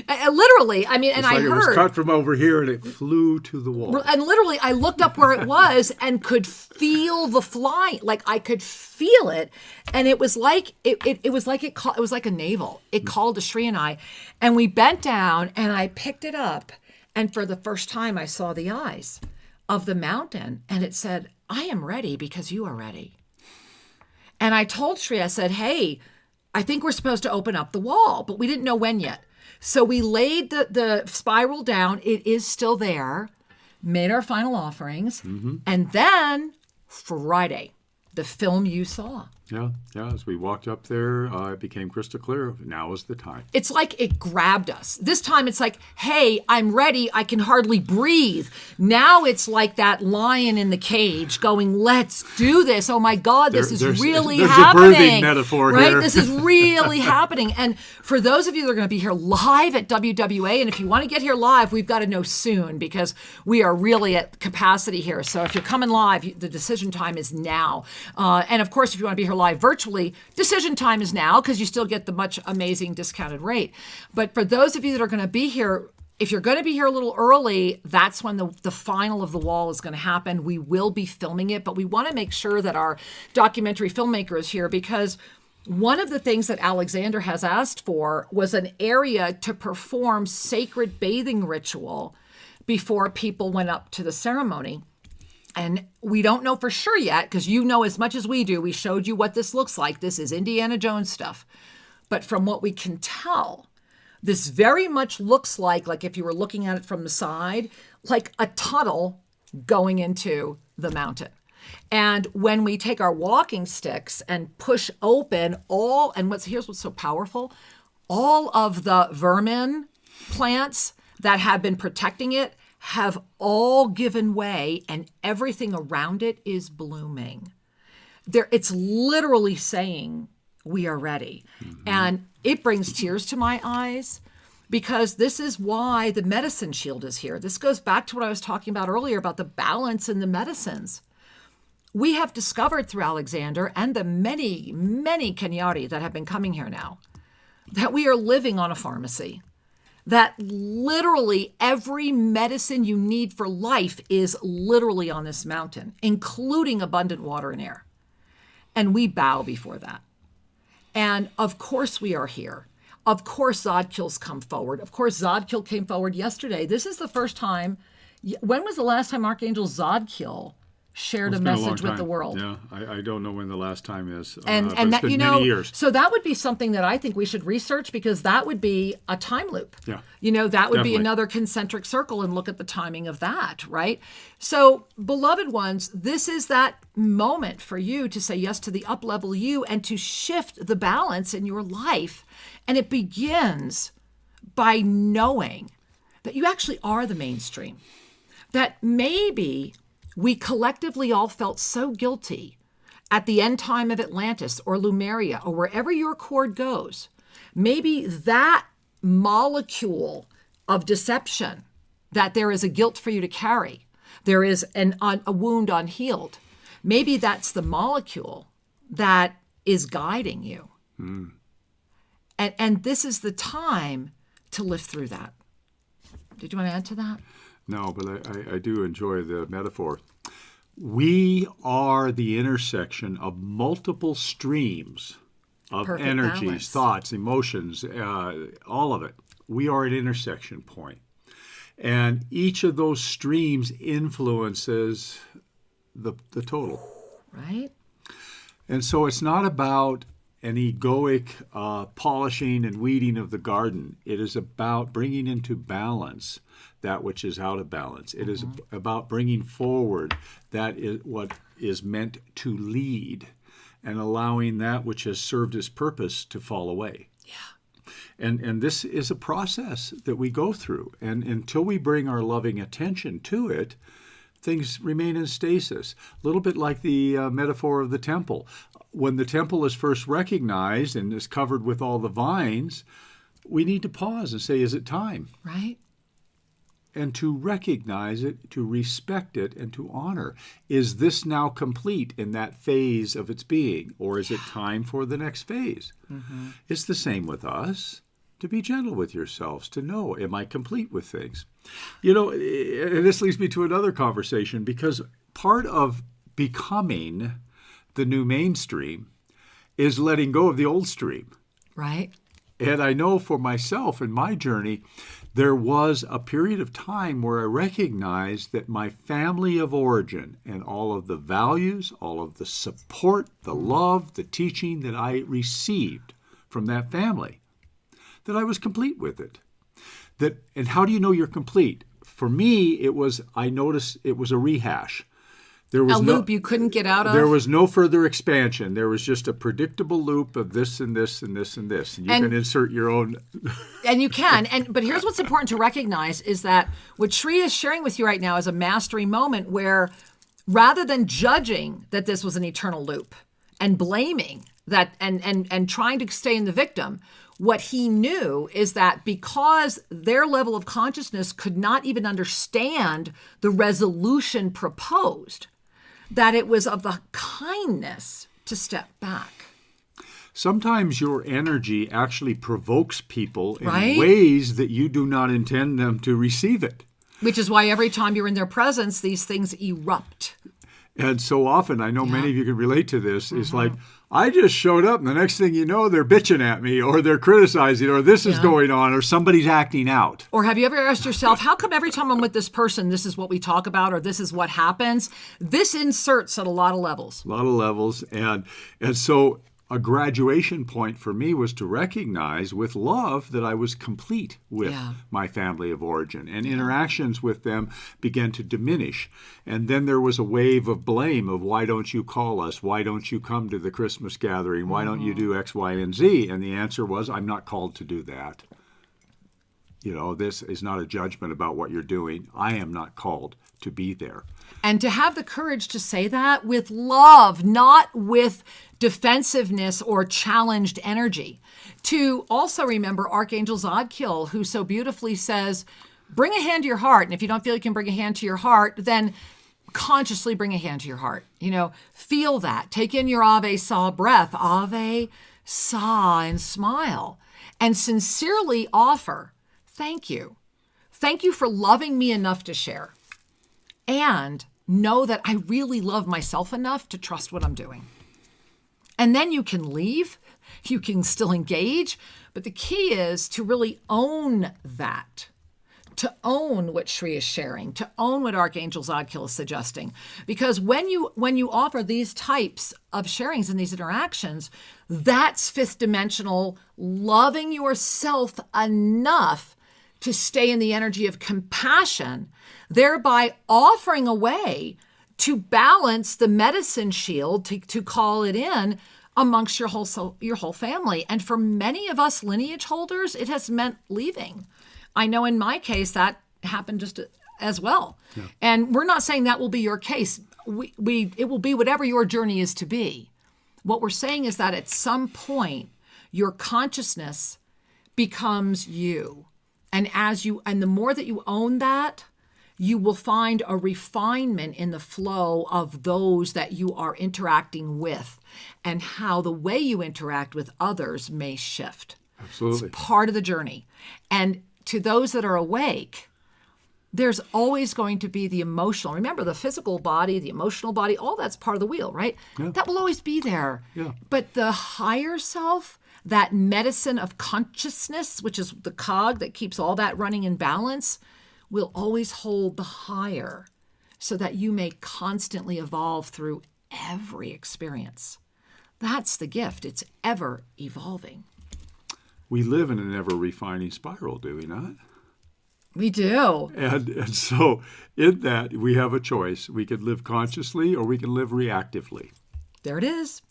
Literally, I mean, and It's like I it heard. was cut from over here and it flew to the wall. And literally, I looked up where it was and could feel the flying. Like I could feel it, and it was like it was like it was like a navel. It called to Shri and we bent down, and I picked it up, and for the first time, I saw the eyes of the mountain, and it said, "I am ready because you are ready." And I told Shri, I said, "Hey, I think we're supposed to open up the wall," but we didn't know when yet. So we laid the spiral down. It is still there, made our final offerings. And then Friday, the film you saw. Yeah. As we walked up there, it became crystal clear. Now is the time. It's like it grabbed us. This time it's like, hey, I'm ready. I can hardly breathe. Now it's like that lion in the cage going, let's do this. Oh my God, this is really happening. There's a birthing metaphor right? here. This is really happening. And for those of you that are going to be here live at WWA, and if you want to get here live, we've got to know soon because we are really at capacity here. So if you're coming live, the decision time is now. And of course, if you want to be here live virtually, decision time is now because you still get the much amazing discounted rate. But for those of you that are going to be here, if you're going to be here a little early, that's when the final of the wall is going to happen. We will be filming it, but we want to make sure that our documentary filmmaker is here because one of the things that Alexander has asked for was an area to perform sacred bathing ritual before people went up to the ceremony. And we don't know for sure yet, because you know as much as we do. We showed you what this looks like. This is Indiana Jones stuff. But from what we can tell, this very much looks like if you were looking at it from the side, like a tunnel going into the mountain. And when we take our walking sticks and push open here's what's so powerful, all of the vermin plants that have been protecting it have all given way, and everything around it is blooming. It's literally saying, we are ready. And it brings tears to my eyes because this is why the medicine shield is here. This goes back to what I was talking about earlier about the balance in the medicines. We have discovered through Alexander and the many, many Kenyari that have been coming here now, that we are living on a pharmacy. That literally every medicine you need for life is literally on this mountain, including abundant water and air. And we bow before that. And of course we are here. Of course Zadkiel's come forward. Of course Zadkiel came forward yesterday. This is the first time. When was the last time Archangel Zadkiel shared a message with the world? Yeah, I don't know when the last time is. And but it's that, been many years. So that would be something that I think we should research because that would be a time loop. Yeah. That would be Definitely. another concentric circle and look at the timing of that, right? So, beloved ones, this is that moment for you to say yes to the up-level you and to shift the balance in your life. And it begins by knowing that you actually are the mainstream. That maybe we collectively all felt so guilty at the end time of Atlantis or Lemuria or wherever your cord goes. Maybe that molecule of deception, that there is a guilt for you to carry, there is a wound unhealed. Maybe that's the molecule that is guiding you. And this is the time to lift through that. Did you want to add to that? No, but I do enjoy the metaphor. We are the intersection of multiple streams of Perfect energies, balance. thoughts, emotions, all of it. We are an intersection point. And each of those streams influences the total. Right? And so it's not about an egoic polishing and weeding of the garden. It is about bringing into balance that which is out of balance. It is about bringing forward that is what is meant to lead and allowing that which has served its purpose to fall away. Yeah. And this is a process that we go through. And until we bring our loving attention to it, things remain in stasis. A little bit like the metaphor of the temple. When the temple is first recognized and is covered with all the vines, we need to pause and say, is it time? Right. And to recognize it, to respect it, and to honor. Is this now complete in that phase of its being, or is it time for the next phase? Mm-hmm. It's the same with us. To be gentle with yourselves, to know, am I complete with things? And this leads me to another conversation, because part of becoming the new mainstream is letting go of the old stream. Right. And I know for myself in my journey, there was a period of time where I recognized that my family of origin and all of the values, all of the support, the love, the teaching that I received from that family, that I was complete with it. And how do you know you're complete? For me, I noticed it was a rehash. There was a loop you couldn't get out of? There was no further expansion. There was just a predictable loop of this and this and this and this. And you can insert your own. And you can. But here's what's important to recognize is that what Shri is sharing with you right now is a mastery moment where rather than judging that this was an eternal loop and blaming that and trying to stay in the victim, what he knew is that because their level of consciousness could not even understand the resolution proposed, that it was of the kindness to step back. Sometimes your energy actually provokes people in Right? ways that you do not intend them to receive it. Which is why every time you're in their presence, these things erupt. And so often, I know many of you can relate to this, is like, I just showed up and the next thing you know, they're bitching at me or they're criticizing or this is going on or somebody's acting out. Or have you ever asked yourself, how come every time I'm with this person, this is what we talk about or this is what happens? This inserts at a lot of levels. A lot of levels. And so a graduation point for me was to recognize with love that I was complete with my family of origin. And interactions with them began to diminish. And then there was a wave of blame of why don't you call us? Why don't you come to the Christmas gathering? Why don't you do X, Y, and Z? And the answer was, I'm not called to do that. This is not a judgment about what you're doing. I am not called to be there. And to have the courage to say that with love, not with defensiveness or challenged energy. To also remember Archangel Zadkiel, who so beautifully says, bring a hand to your heart. And if you don't feel you can bring a hand to your heart, then consciously bring a hand to your heart. Feel that. Take in your AVESA breath, AVESA, and smile. And sincerely offer, thank you. Thank you for loving me enough to share. And know that I really love myself enough to trust what I'm doing. And then you can leave, you can still engage, but the key is to really own that, to own what Shri is sharing, to own what Archangel Zadkiel is suggesting. Because when you offer these types of sharings and these interactions, that's fifth dimensional loving yourself enough to stay in the energy of compassion, thereby offering a way to balance the medicine shield, to call it in amongst your whole family. And for many of us lineage holders, it has meant leaving. I know in my case that happened just as well. Yeah. And we're not saying that will be your case. It will be whatever your journey is to be. What we're saying is that at some point, your consciousness becomes you. And the more that you own that, you will find a refinement in the flow of those that you are interacting with and how the way you interact with others may shift. Absolutely. It's part of the journey. And to those that are awake, there's always going to be the emotional. Remember, the physical body, the emotional body, all that's part of the wheel, right? Yeah. That will always be there. Yeah. But the higher self, that medicine of consciousness, which is the cog that keeps all that running in balance, will always hold the higher so that you may constantly evolve through every experience. That's the gift. It's ever evolving. We live in an ever-refining spiral, do we not? We do. And so in that, we have a choice. We could live consciously or we can live reactively. There it is.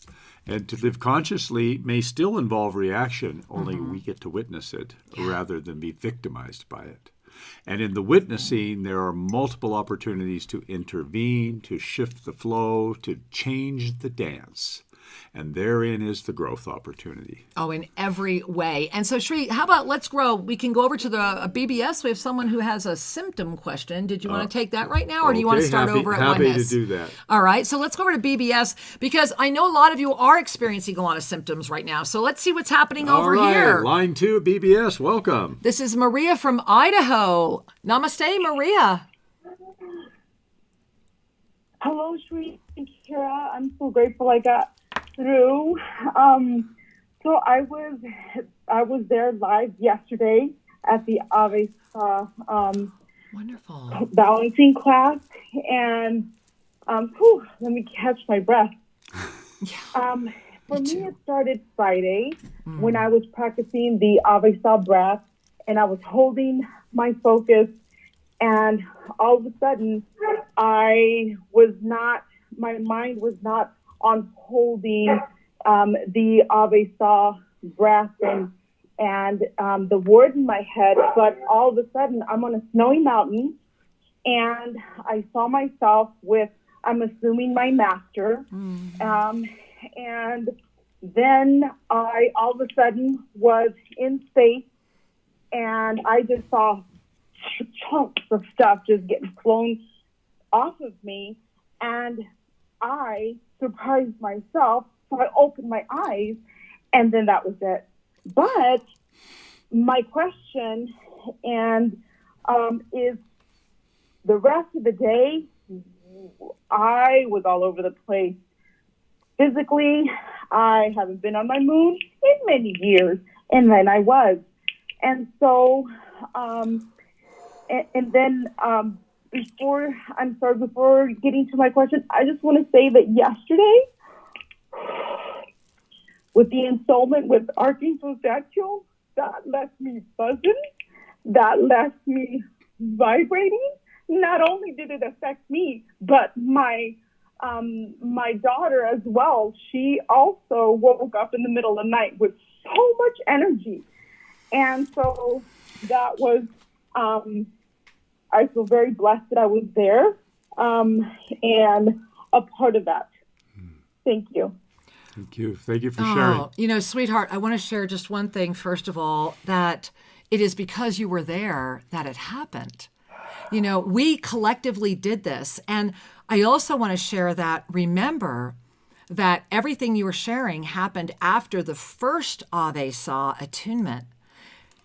And to live consciously may still involve reaction, only we get to witness it rather than be victimized by it. And in the witnessing, there are multiple opportunities to intervene, to shift the flow, to change the dance. And therein is the growth opportunity. Oh, in every way. And so, Shri, how about let's grow? We can go over to the BBS. We have someone who has a symptom question. Did you want to take that right now, or do you want to start over at Happy Oneness? to do that. All right. So let's go over to BBS because I know a lot of you are experiencing a lot of symptoms right now. So let's see what's happening over here. Line 2, BBS. Welcome. This is Maria from Idaho. Namaste, Maria. Hello, Sri Kira. I'm so grateful I got through. So I was there live yesterday at the AVESA Wonderful. balancing class, and let me catch my breath. For me, it started Friday when I was practicing the AVESA breath, and I was holding my focus, and all of a sudden, my mind was not on holding the AVESA breath and the word in my head, but all of a sudden I'm on a snowy mountain and I saw myself with, I'm assuming, my master. And then I all of a sudden was in space and I just saw chunks of stuff just getting flown off of me, and I surprised myself, so I opened my eyes, and then that was it. But my question is the rest of the day, I was all over the place. Physically, I haven't been on my moon in many years, and then I was. And so, before getting to my question, I just want to say that yesterday, with the INSOULMENT with Archangel Zadkiel, that left me buzzing, that left me vibrating. Not only did it affect me, but my daughter as well. She also woke up in the middle of the night with so much energy. And so that was, I feel very blessed that I was there and a part of that. Thank you. Thank you. Thank you for sharing. You know, sweetheart, I want to share just one thing, first of all, that it is because you were there that it happened. You know, we collectively did this. And I also want to share that, remember that everything you were sharing happened after the first AVESA attunement.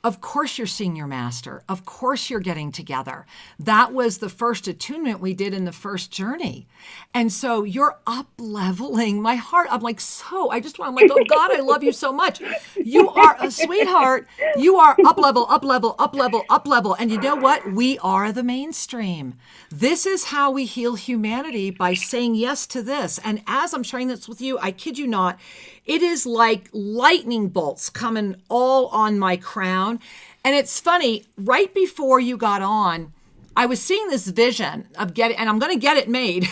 Of course you're seeing your master. Of course you're getting together. That was the first attunement we did in the first journey. And so you're up-leveling my heart. I'm like, I'm like, oh God, I love you so much. You are a sweetheart. You are up-level, up-level, up-level, up-level. And you know what? We are the mainstream. This is how we heal humanity, by saying yes to this. And as I'm sharing this with you, I kid you not, it is like lightning bolts coming all on my crown. And it's funny, right before you got on, I was seeing this vision of and I'm going to get it made,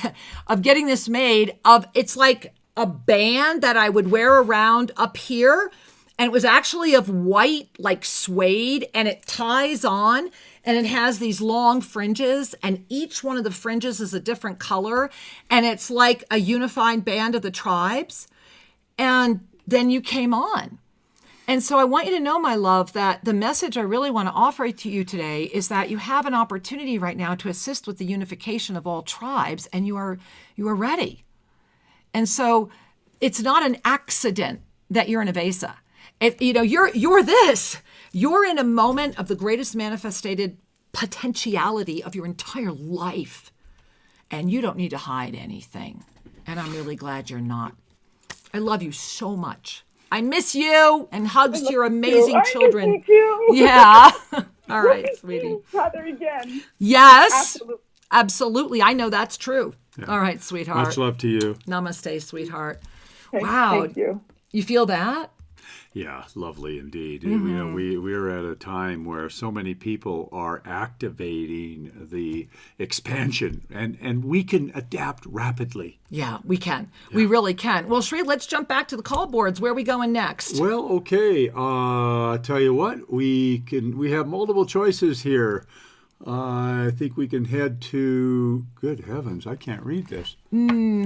of getting this made of, it's like a band that I would wear around up here. And it was actually of white, like suede, and it ties on and it has these long fringes, and each one of the fringes is a different color. And it's like a unified band of the tribes. And then you came on. And so I want you to know, my love, that the message I really want to offer to you today is that you have an opportunity right now to assist with the unification of all tribes, and you are ready. And so it's not an accident that you're in AVESA. You're this. You're in a moment of the greatest manifested potentiality of your entire life, and you don't need to hide anything. And I'm really glad you're not. I love you so much. I miss you, and hugs to your amazing children. I miss you. Yeah. All right, sweetie. Each other again. Yes. Absolutely. I know that's true. Yeah. All right, sweetheart. Much love to you. Namaste, sweetheart. Okay, wow. Thank you. You feel that? Yeah, lovely indeed. You know, we're at a time where so many people are activating the expansion, and we can adapt rapidly. Yeah, we can. Yeah. We really can. Well, Sri, let's jump back to the call boards. Where are we going next? Well, okay. I tell you what, we have multiple choices here. I think we can head to, good heavens, I can't read this.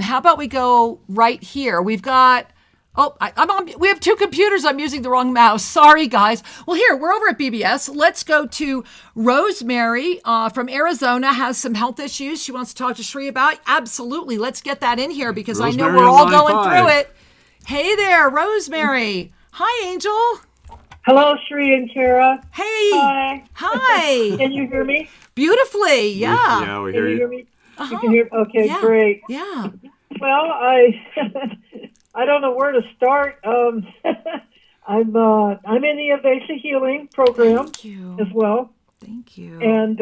How about we go right here? We've got, we have two computers. I'm using the wrong mouse. Sorry, guys. Well, here, we're over at BBS. Let's go to Rosemary from Arizona, has some health issues she wants to talk to Sri about. Absolutely. Let's get that in here because Rosemary, I know we're all going through it. Hey there, Rosemary. Hi, Angel. Hello, Sri and Kara. Hey. Hi. Can you hear me? Beautifully, yeah. Yeah, we hear you. You hear me? You can hear. Okay, yeah. Great. Yeah. Well, I don't know where to start. I'm in the AVESA healing program as well. Thank you. And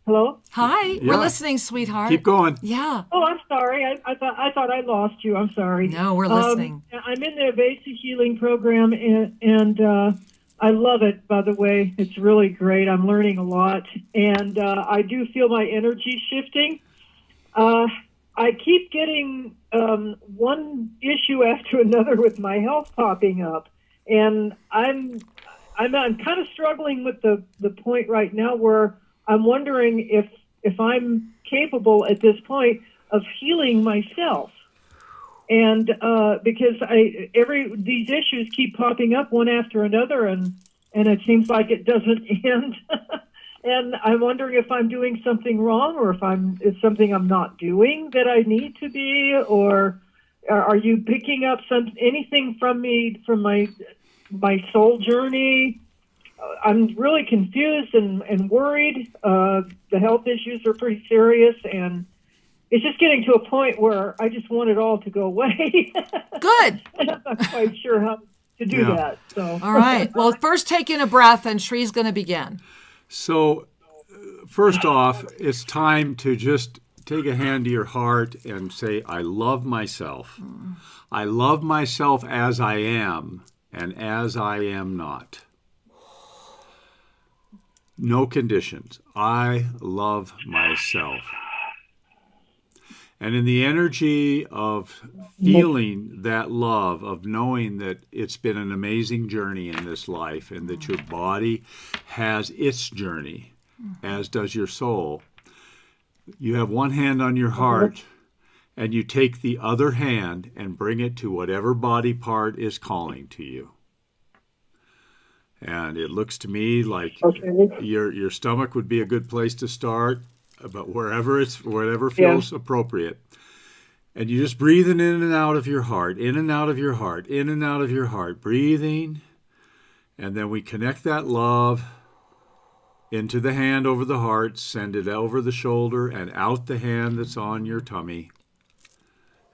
hello. Hi. Yeah. We're listening, sweetheart. Keep going. Yeah. Oh, I'm sorry. I thought I lost you. I'm sorry. No, we're listening. I'm in the AVESA healing program, and I love it. By the way, it's really great. I'm learning a lot, and I do feel my energy shifting. I keep getting one issue after another with my health popping up, and I'm kind of struggling with the point right now where I'm wondering if I'm capable at this point of healing myself, and because these issues keep popping up one after another, and it seems like it doesn't end. And I'm wondering if I'm doing something wrong, or if it's something I'm not doing that I need to be, or are you picking up anything from me from my soul journey? I'm really confused and worried. The health issues are pretty serious, and it's just getting to a point where I just want it all to go away. Good. And I'm not quite sure how to do that. So. All right. Well, first take in a breath, and Shree's going to begin. So, first off, it's time to just take a hand to your heart and say, I love myself. I love myself as I am and as I am not. No conditions. I love myself. And in the energy of feeling that love, of knowing that it's been an amazing journey in this life and that your body has its journey, as does your soul, you have one hand on your heart and you take the other hand and bring it to whatever body part is calling to you. And it looks to me like your stomach would be a good place to start, but whatever feels appropriate. And you just breathing in and out of your heart, in and out of your heart, in and out of your heart, breathing. And then we connect that love into the hand over the heart, send it over the shoulder and out the hand that's on your tummy.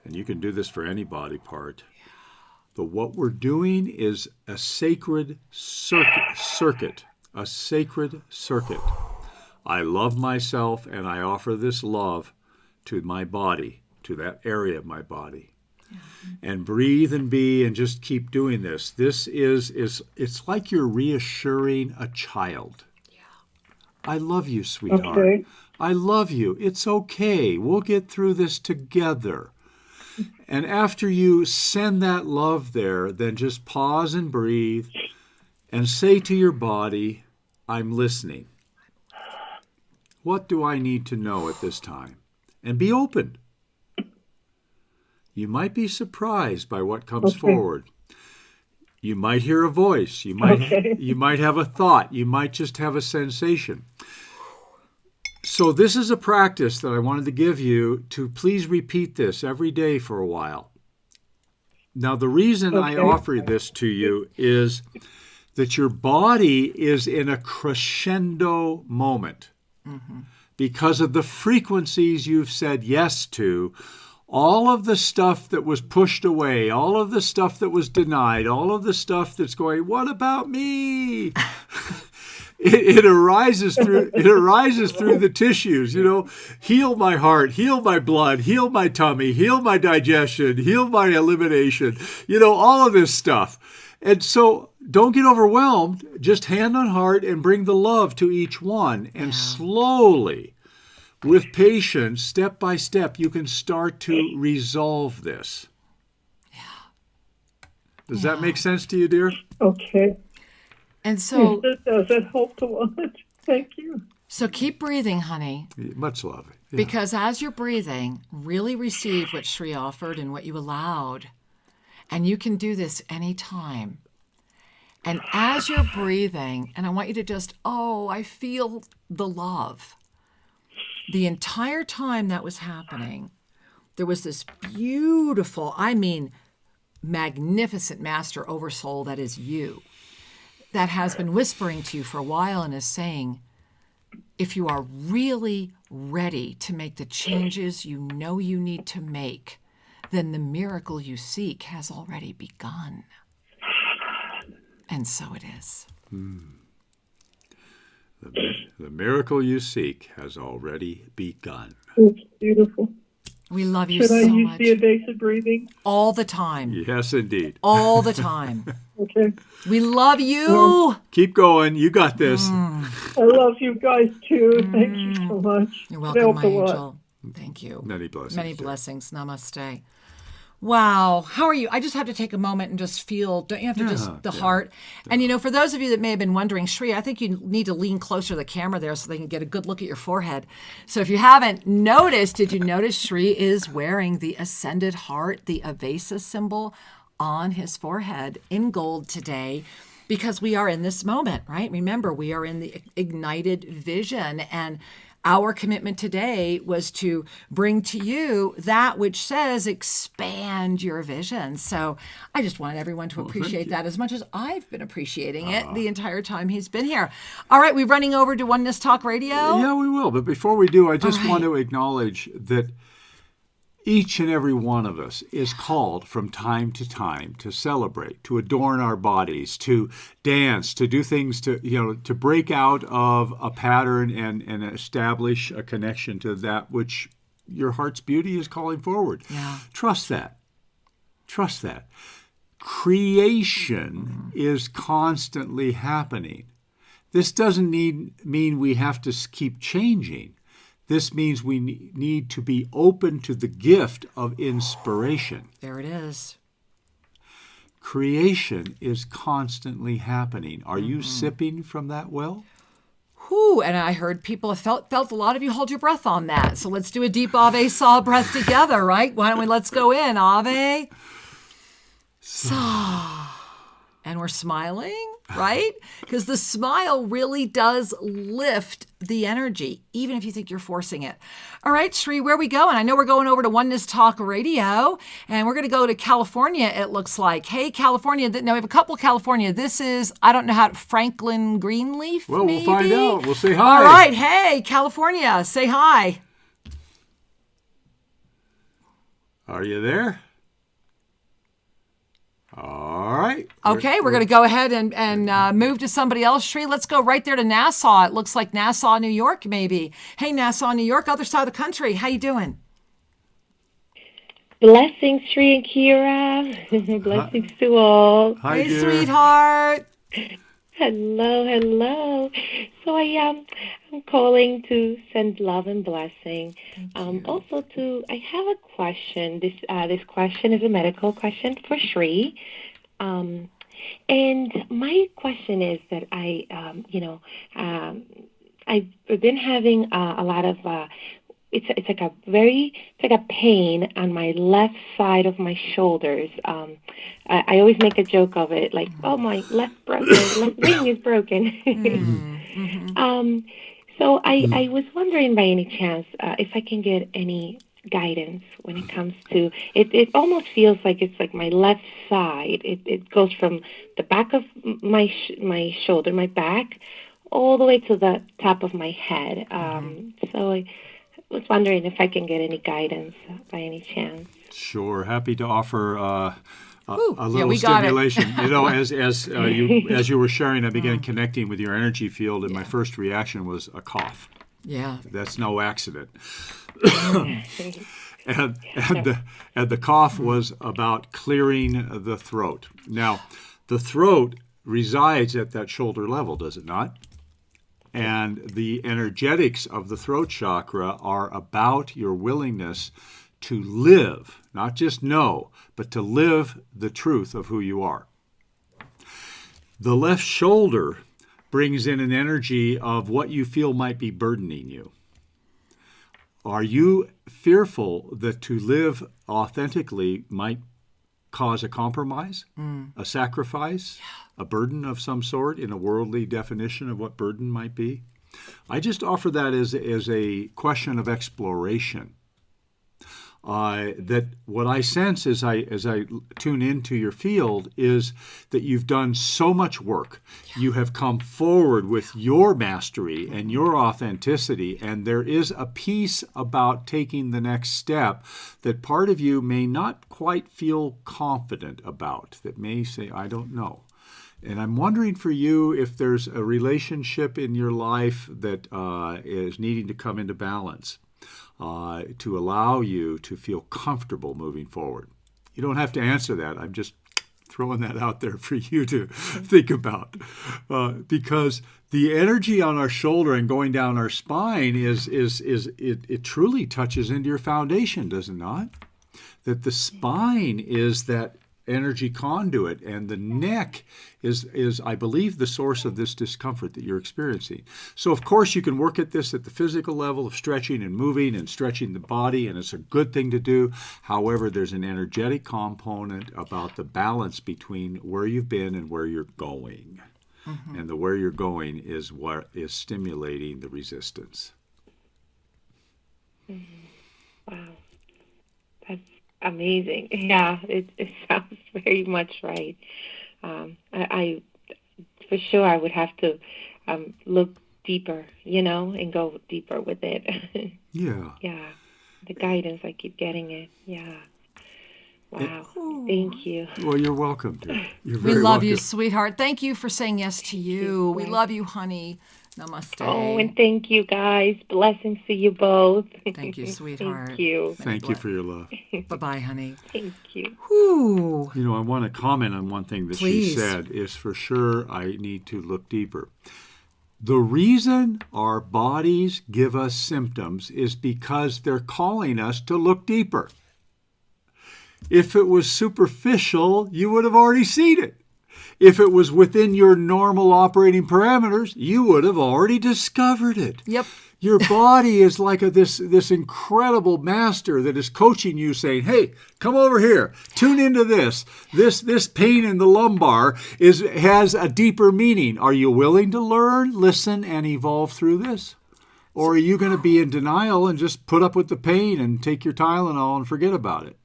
And you can do this for any body part. But what we're doing is a sacred circuit, a sacred circuit. I love myself, and I offer this love to my body, to that area of my body. And breathe and be, and just keep doing this. This is it's like you're reassuring a child. I love you, sweetheart. Okay. I love you. It's okay. We'll get through this together. And after you send that love there, then just pause and breathe and say to your body, I'm listening. What do I need to know at this time? And be open. You might be surprised by what comes forward. You might hear a voice. You might have a thought. You might just have a sensation. So this is a practice that I wanted to give you to please repeat this every day for a while. Now, the reason I offer this to you is that your body is in a crescendo moment because of the frequencies you've said yes to. All of the stuff that was pushed away, all of the stuff that was denied, all of the stuff that's going, what about me? it arises through the tissues. Heal my heart, heal my blood, heal my tummy, heal my digestion, heal my elimination. All of this stuff. And so don't get overwhelmed. Just hand on heart and bring the love to each one. And slowly, with patience, step by step, you can start to resolve this. Does that make sense to you, dear? Okay. And so It does. It helped a lot. Thank you. So keep breathing, honey. Much love. Yeah. Because as you're breathing, really receive what Shri offered and what you allowed. And you can do this anytime. And as you're breathing, and I want you to just, I feel the love. The entire time that was happening, there was this beautiful, magnificent master oversoul that is you, that has been whispering to you for a while and is saying, if you are really ready to make the changes you know you need to make, then the miracle you seek has already begun. And so it is. The miracle you seek has already begun. It's beautiful. We love you Should I so use much. the evasive breathing? All the time. Yes, indeed. All the time. Okay. We love you. Keep going. You got this. I love you guys too. Thank you so much. You're It welcome, helped my a lot. angel. Thank you. Many blessings. Many blessings. Namaste. Wow. How are you? I just have to take a moment and just feel, don't you have to the heart? And for those of you that may have been wondering, Shri, I think you need to lean closer to the camera there so they can get a good look at your forehead. So if you haven't noticed, did you notice Shri is wearing the Ascended Heart, the AVESA symbol on his forehead in gold today? Because we are in this moment, right? Remember, we are in the ignited vision, and our commitment today was to bring to you that which says expand your vision. So I just wanted everyone to appreciate that as much as I've been appreciating it the entire time he's been here. All right, we're running over to Oneness Talk Radio. Yeah, we will. But before we do, I just want to acknowledge that each and every one of us is called from time to time to celebrate, to adorn our bodies, to dance, to do things to break out of a pattern and establish a connection to that which your heart's beauty is calling forward. Yeah. Trust that. Trust that. Creation is constantly happening. This doesn't mean we have to keep changing. This means we need to be open to the gift of inspiration. There it is. Creation is constantly happening. Are you sipping from that well? Whew, and I heard people have felt a lot of you hold your breath on that. So let's do a deep AVESA breath together, right? Why don't we let's go in. Ave. Sa. And we're smiling, right? Because the smile really does lift the energy, even if you think you're forcing it. All right, Shri, where are we going? I know we're going over to Oneness Talk Radio, and we're going to go to California, it looks like. Hey, California. No, we have a couple of California. This is, I don't know how, Franklin Greenleaf, Well, maybe? we'll find out. We'll say hi. All right. Hey, California, say hi. Are you there? All right. Okay, we're going to go ahead and move to somebody else. Shri, let's go right there to Nassau. It looks like Nassau, New York, maybe. Hey, Nassau, New York, other side of the country. How you doing? Blessings, Shri and Kira. Blessings to all. Hi, Hey, dear. sweetheart. Hello. So I'm calling to send love and blessing. Also, I have a question. This question is a medical question for Shri. And my question is that I've been having a lot of it's like a pain on my left side of my shoulders. I always make a joke of it, like, oh, my left wing is broken. So I was wondering by any chance if I can get any guidance when it comes to it. It almost feels like it's like my left side. It goes from the back of my shoulder, my back, all the way to the top of my head. So I was wondering if I can get any guidance by any chance. Sure. Happy to offer a little we got it. stimulation. As you were sharing, I began connecting with your energy field, and my first reaction was a cough. Yeah. That's no accident. and the cough was about clearing the throat. Now, the throat resides at that shoulder level, does it not? And the energetics of the throat chakra are about your willingness to live, not just know, but to live the truth of who you are. The left shoulder brings in an energy of what you feel might be burdening you. Are you fearful that to live authentically might cause a compromise, a sacrifice, a burden of some sort in a worldly definition of what burden might be? I just offer that as a question of exploration. That what I sense as I tune into your field is that you've done so much work. You have come forward with your mastery and your authenticity, and there is a piece about taking the next step that part of you may not quite feel confident about, that may say, I don't know. And I'm wondering for you if there's a relationship in your life that is needing to come into balance. To allow you to feel comfortable moving forward. You don't have to answer that. I'm just throwing that out there for you to think about. Because the energy on our shoulder and going down our spine it truly touches into your foundation, does it not? That the spine is that energy conduit, and the neck is I believe the source of this discomfort that you're experiencing. So of course you can work at this at the physical level of stretching and moving and stretching the body, and it's a good thing to do. However, there's an energetic component about the balance between where you've been and where you're going. And the where you're going is what is stimulating the resistance. Wow. That's amazing. Yeah, it sounds very much right. I for sure I would have to look deeper, and go deeper with it. Yeah. Yeah. The guidance, I keep getting it. Yeah. Wow. Thank you. Well, you're welcome, dear. You're We very love welcome. you, sweetheart. Thank you for saying yes to you. We love you, honey. Namaste. Oh, and thank you, guys. Blessings to you both. Thank you, sweetheart. Thank you. Thank you for your love. Bye-bye, honey. Thank you. Whew. I want to comment on one thing that Please. she said is for sure I need to look deeper. The reason our bodies give us symptoms is because they're calling us to look deeper. If it was superficial, you would have already seen it. If it was within your normal operating parameters, you would have already discovered it. Yep. Your body is like this incredible master that is coaching you, saying, hey, come over here, tune into this. This pain in the lumbar has a deeper meaning. Are you willing to learn, listen, and evolve through this? Or are you going to be in denial and just put up with the pain and take your Tylenol and forget about it?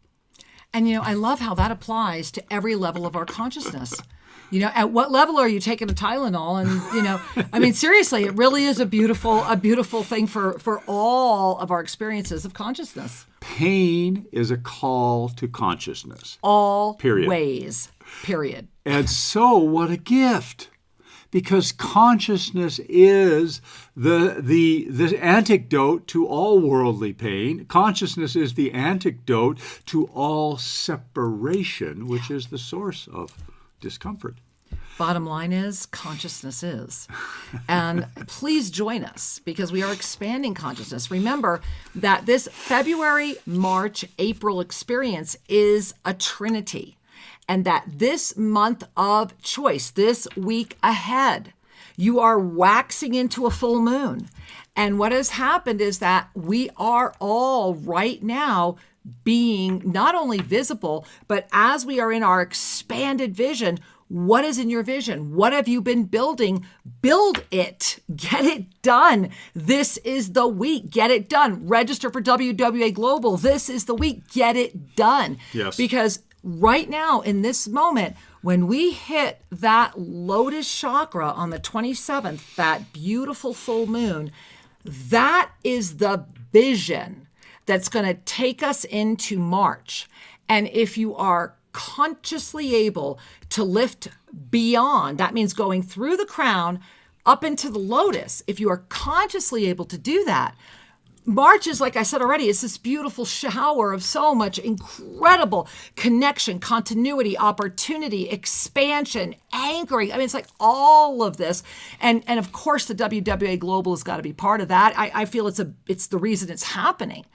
And, I love how that applies to every level of our consciousness. At what level are you taking a Tylenol? And, seriously, it really is a beautiful thing for all of our experiences of consciousness. Pain is a call to consciousness. All Period. ways. Period. And so what a gift. Because consciousness is the antidote to all worldly pain. Consciousness is the antidote to all separation, which is the source of discomfort. Bottom line is, consciousness is. And please join us because we are expanding consciousness. Remember that this February, March, April experience is a trinity. And that this month of choice, this week ahead, you are waxing into a full moon. And what has happened is that we are all right now being not only visible, but as we are in our expanded vision, what is in your vision? What have you been building? Build it. Get it done. This is the week. Get it done. Register for WWA Global. This is the week. Get it done. Yes. Because right now, in this moment, when we hit that lotus chakra on the 27th, that beautiful full moon, that is the vision that's going to take us into March. And if you are consciously able to lift beyond, that means going through the crown up into the lotus, if you are consciously able to do that, March is, like I said already, it's this beautiful shower of so much incredible connection, continuity, opportunity, expansion, anchoring. I mean, it's like all of this. And of course, the WWA Global has got to be part of that. I feel it's the reason it's happening.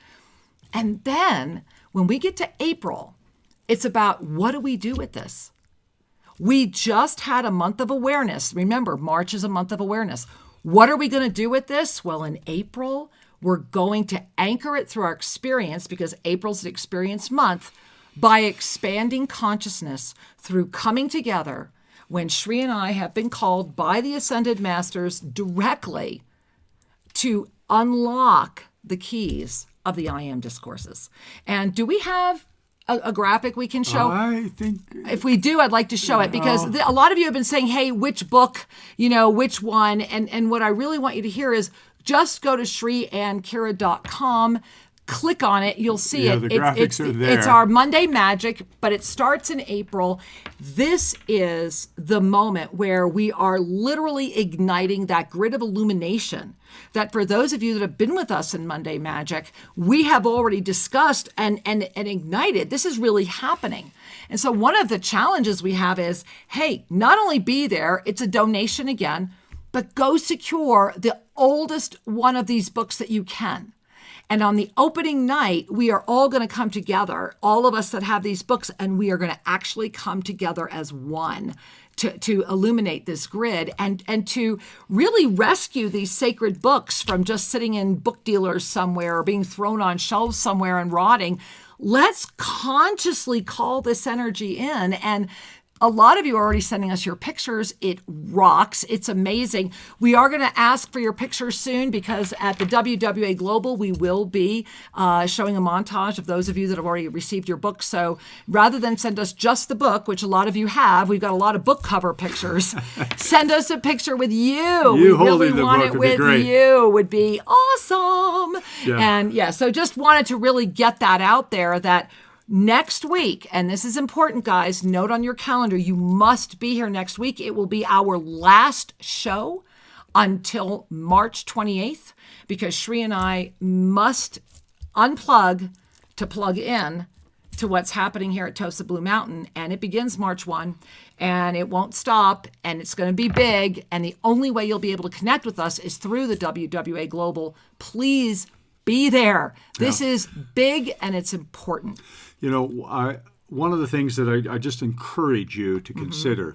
And then when we get to April, it's about what do we do with this? We just had a month of awareness. Remember, March is a month of awareness. What are we going to do with this? Well, in April, we're going to anchor it through our experience, because April's an experience month, by expanding consciousness through coming together when Shri and I have been called by the Ascended Masters directly to unlock the keys of the I Am discourses. And do we have a graphic we can show? I think... If we do, I'd like to show it, because a lot of you have been saying, hey, which book, which one? And what I really want you to hear is just go to ShriAnnKira.com, click on it, you'll see it. The graphics are there. It's our Monday Magic, but it starts in April. This is the moment where we are literally igniting that grid of illumination that, for those of you that have been with us in Monday Magic, we have already discussed and ignited. This is really happening. And so one of the challenges we have is, hey, not only be there, it's a donation again, but go secure the oldest one of these books that you can. And on the opening night, we are all going to come together, all of us that have these books, and we are going to actually come together as one to illuminate this grid and to really rescue these sacred books from just sitting in book dealers somewhere or being thrown on shelves somewhere and rotting. Let's consciously call this energy in. And a lot of you are already sending us your pictures. It rocks. It's amazing. We are going to ask for your pictures soon, because at the WWA Global, we will be showing a montage of those of you that have already received your book. So rather than send us just the book, which a lot of you have, we've got a lot of book cover pictures. Send us a picture with you. We really want it with you. Would be awesome. Yeah. And so just wanted to really get that out there, that next week, and this is important, guys, note on your calendar, you must be here next week. It will be our last show until March 28th, because Shri and I must unplug to plug in to what's happening here at Tosa Blue Mountain. And it begins March 1, and it won't stop, and it's going to be big. And the only way you'll be able to connect with us is through the WWA Global. Please be there. This is big, and it's important. One of the things that I just encourage you to consider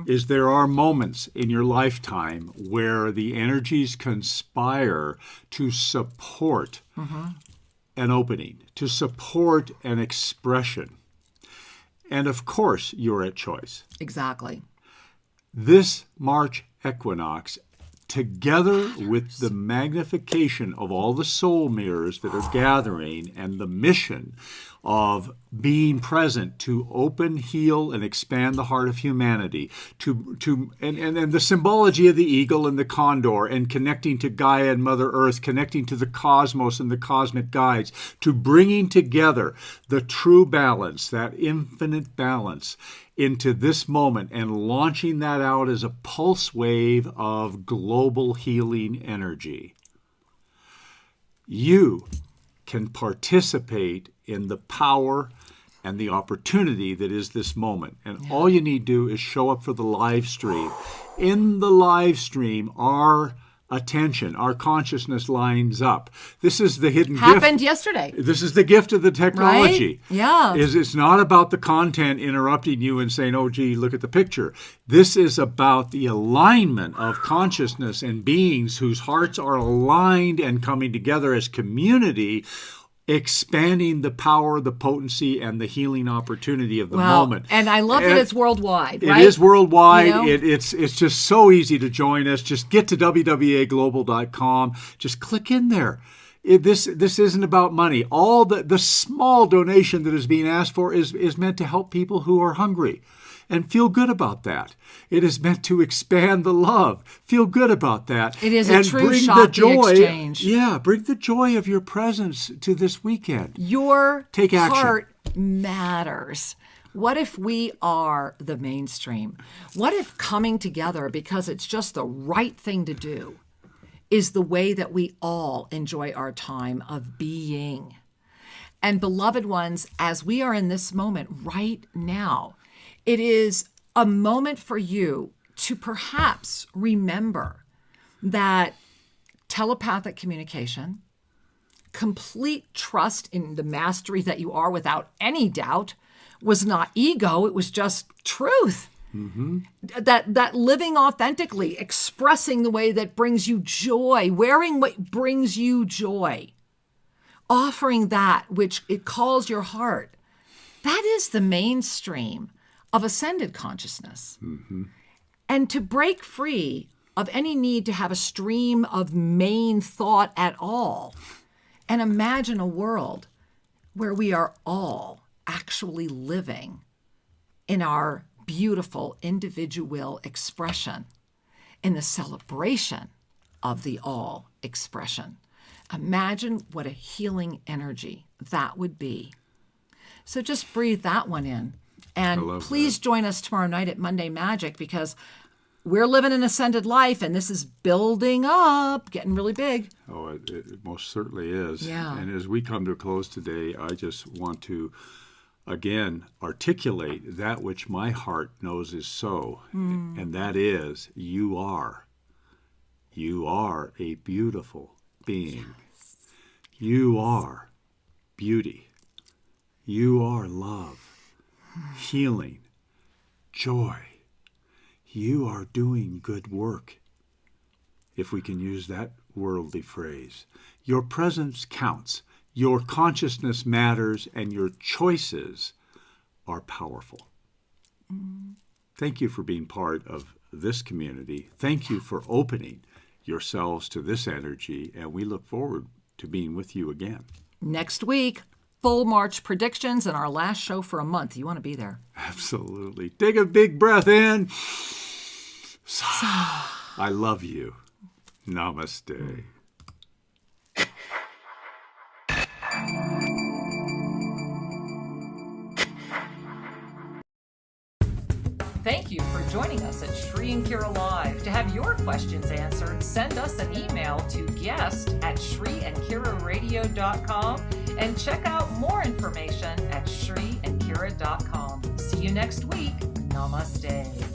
is there are moments in your lifetime where the energies conspire to support an opening, to support an expression. And of course, you're at choice. Exactly. This March equinox, together with the magnification of all the soul mirrors that are gathering and the mission of being present to open, heal, and expand the heart of humanity, and the symbology of the eagle and the condor, and connecting to Gaia and Mother Earth, connecting to the cosmos and the cosmic guides, to bringing together the true balance, that infinite balance, into this moment and launching that out as a pulse wave of global healing energy. You can participate in the power and the opportunity that is this moment. And all you need to do is show up for the live stream. In the live stream, our attention, our consciousness lines up. This is the hidden gift. Happened yesterday. This is the gift of the technology. Right? Yeah. It's not about the content interrupting you and saying, oh, gee, look at the picture. This is about the alignment of consciousness and beings whose hearts are aligned and coming together as community, expanding the power, the potency, and the healing opportunity of the moment. And I love that it's worldwide, right? It is worldwide. It's just so easy to join us. Just get to WWAGlobal.com. Just click in there. This isn't about money. All the small donation that is being asked for is meant to help people who are hungry. And feel good about that. It is meant to expand the love. Feel good about that. It is a true Shakti exchange. Yeah, bring the joy of your presence to this weekend. Your Take action. Heart matters. What if we are the mainstream? What if coming together because it's just the right thing to do is the way that we all enjoy our time of being? And beloved ones, as we are in this moment right now, it is a moment for you to perhaps remember that telepathic communication, complete trust in the mastery that you are without any doubt, was not ego, it was just truth. Mm-hmm. That living authentically, expressing the way that brings you joy, wearing what brings you joy, offering that which it calls your heart. That is the mainstream of ascended consciousness. Mm-hmm. And to break free of any need to have a stream of main thought at all, and imagine a world where we are all actually living in our beautiful individual expression, in the celebration of the all expression. Imagine what a healing energy that would be. So just breathe that one in. And please join us tomorrow night at Monday Magic, because we're living an ascended life, and this is building up, getting really big. Oh, it most certainly is. Yeah. And as we come to a close today, I just want to, again, articulate that which my heart knows is so, and that is you are. You are a beautiful being. Yes. You are beauty. You are love, healing, joy. You are doing good work, if we can use that worldly phrase. Your presence counts, your consciousness matters, and your choices are powerful. Thank you for being part of this community. Thank you for opening yourselves to this energy, and we look forward to being with you again. Next week, full March predictions and our last show for a month. You want to be there. Absolutely. Take a big breath in. I love you. Namaste. Thank you for joining us at Shri and Kira Live. To have your questions answered, send us an email to guest@shriandkiraradio.com and check out more information at shriandkira.com. See you next week. Namaste.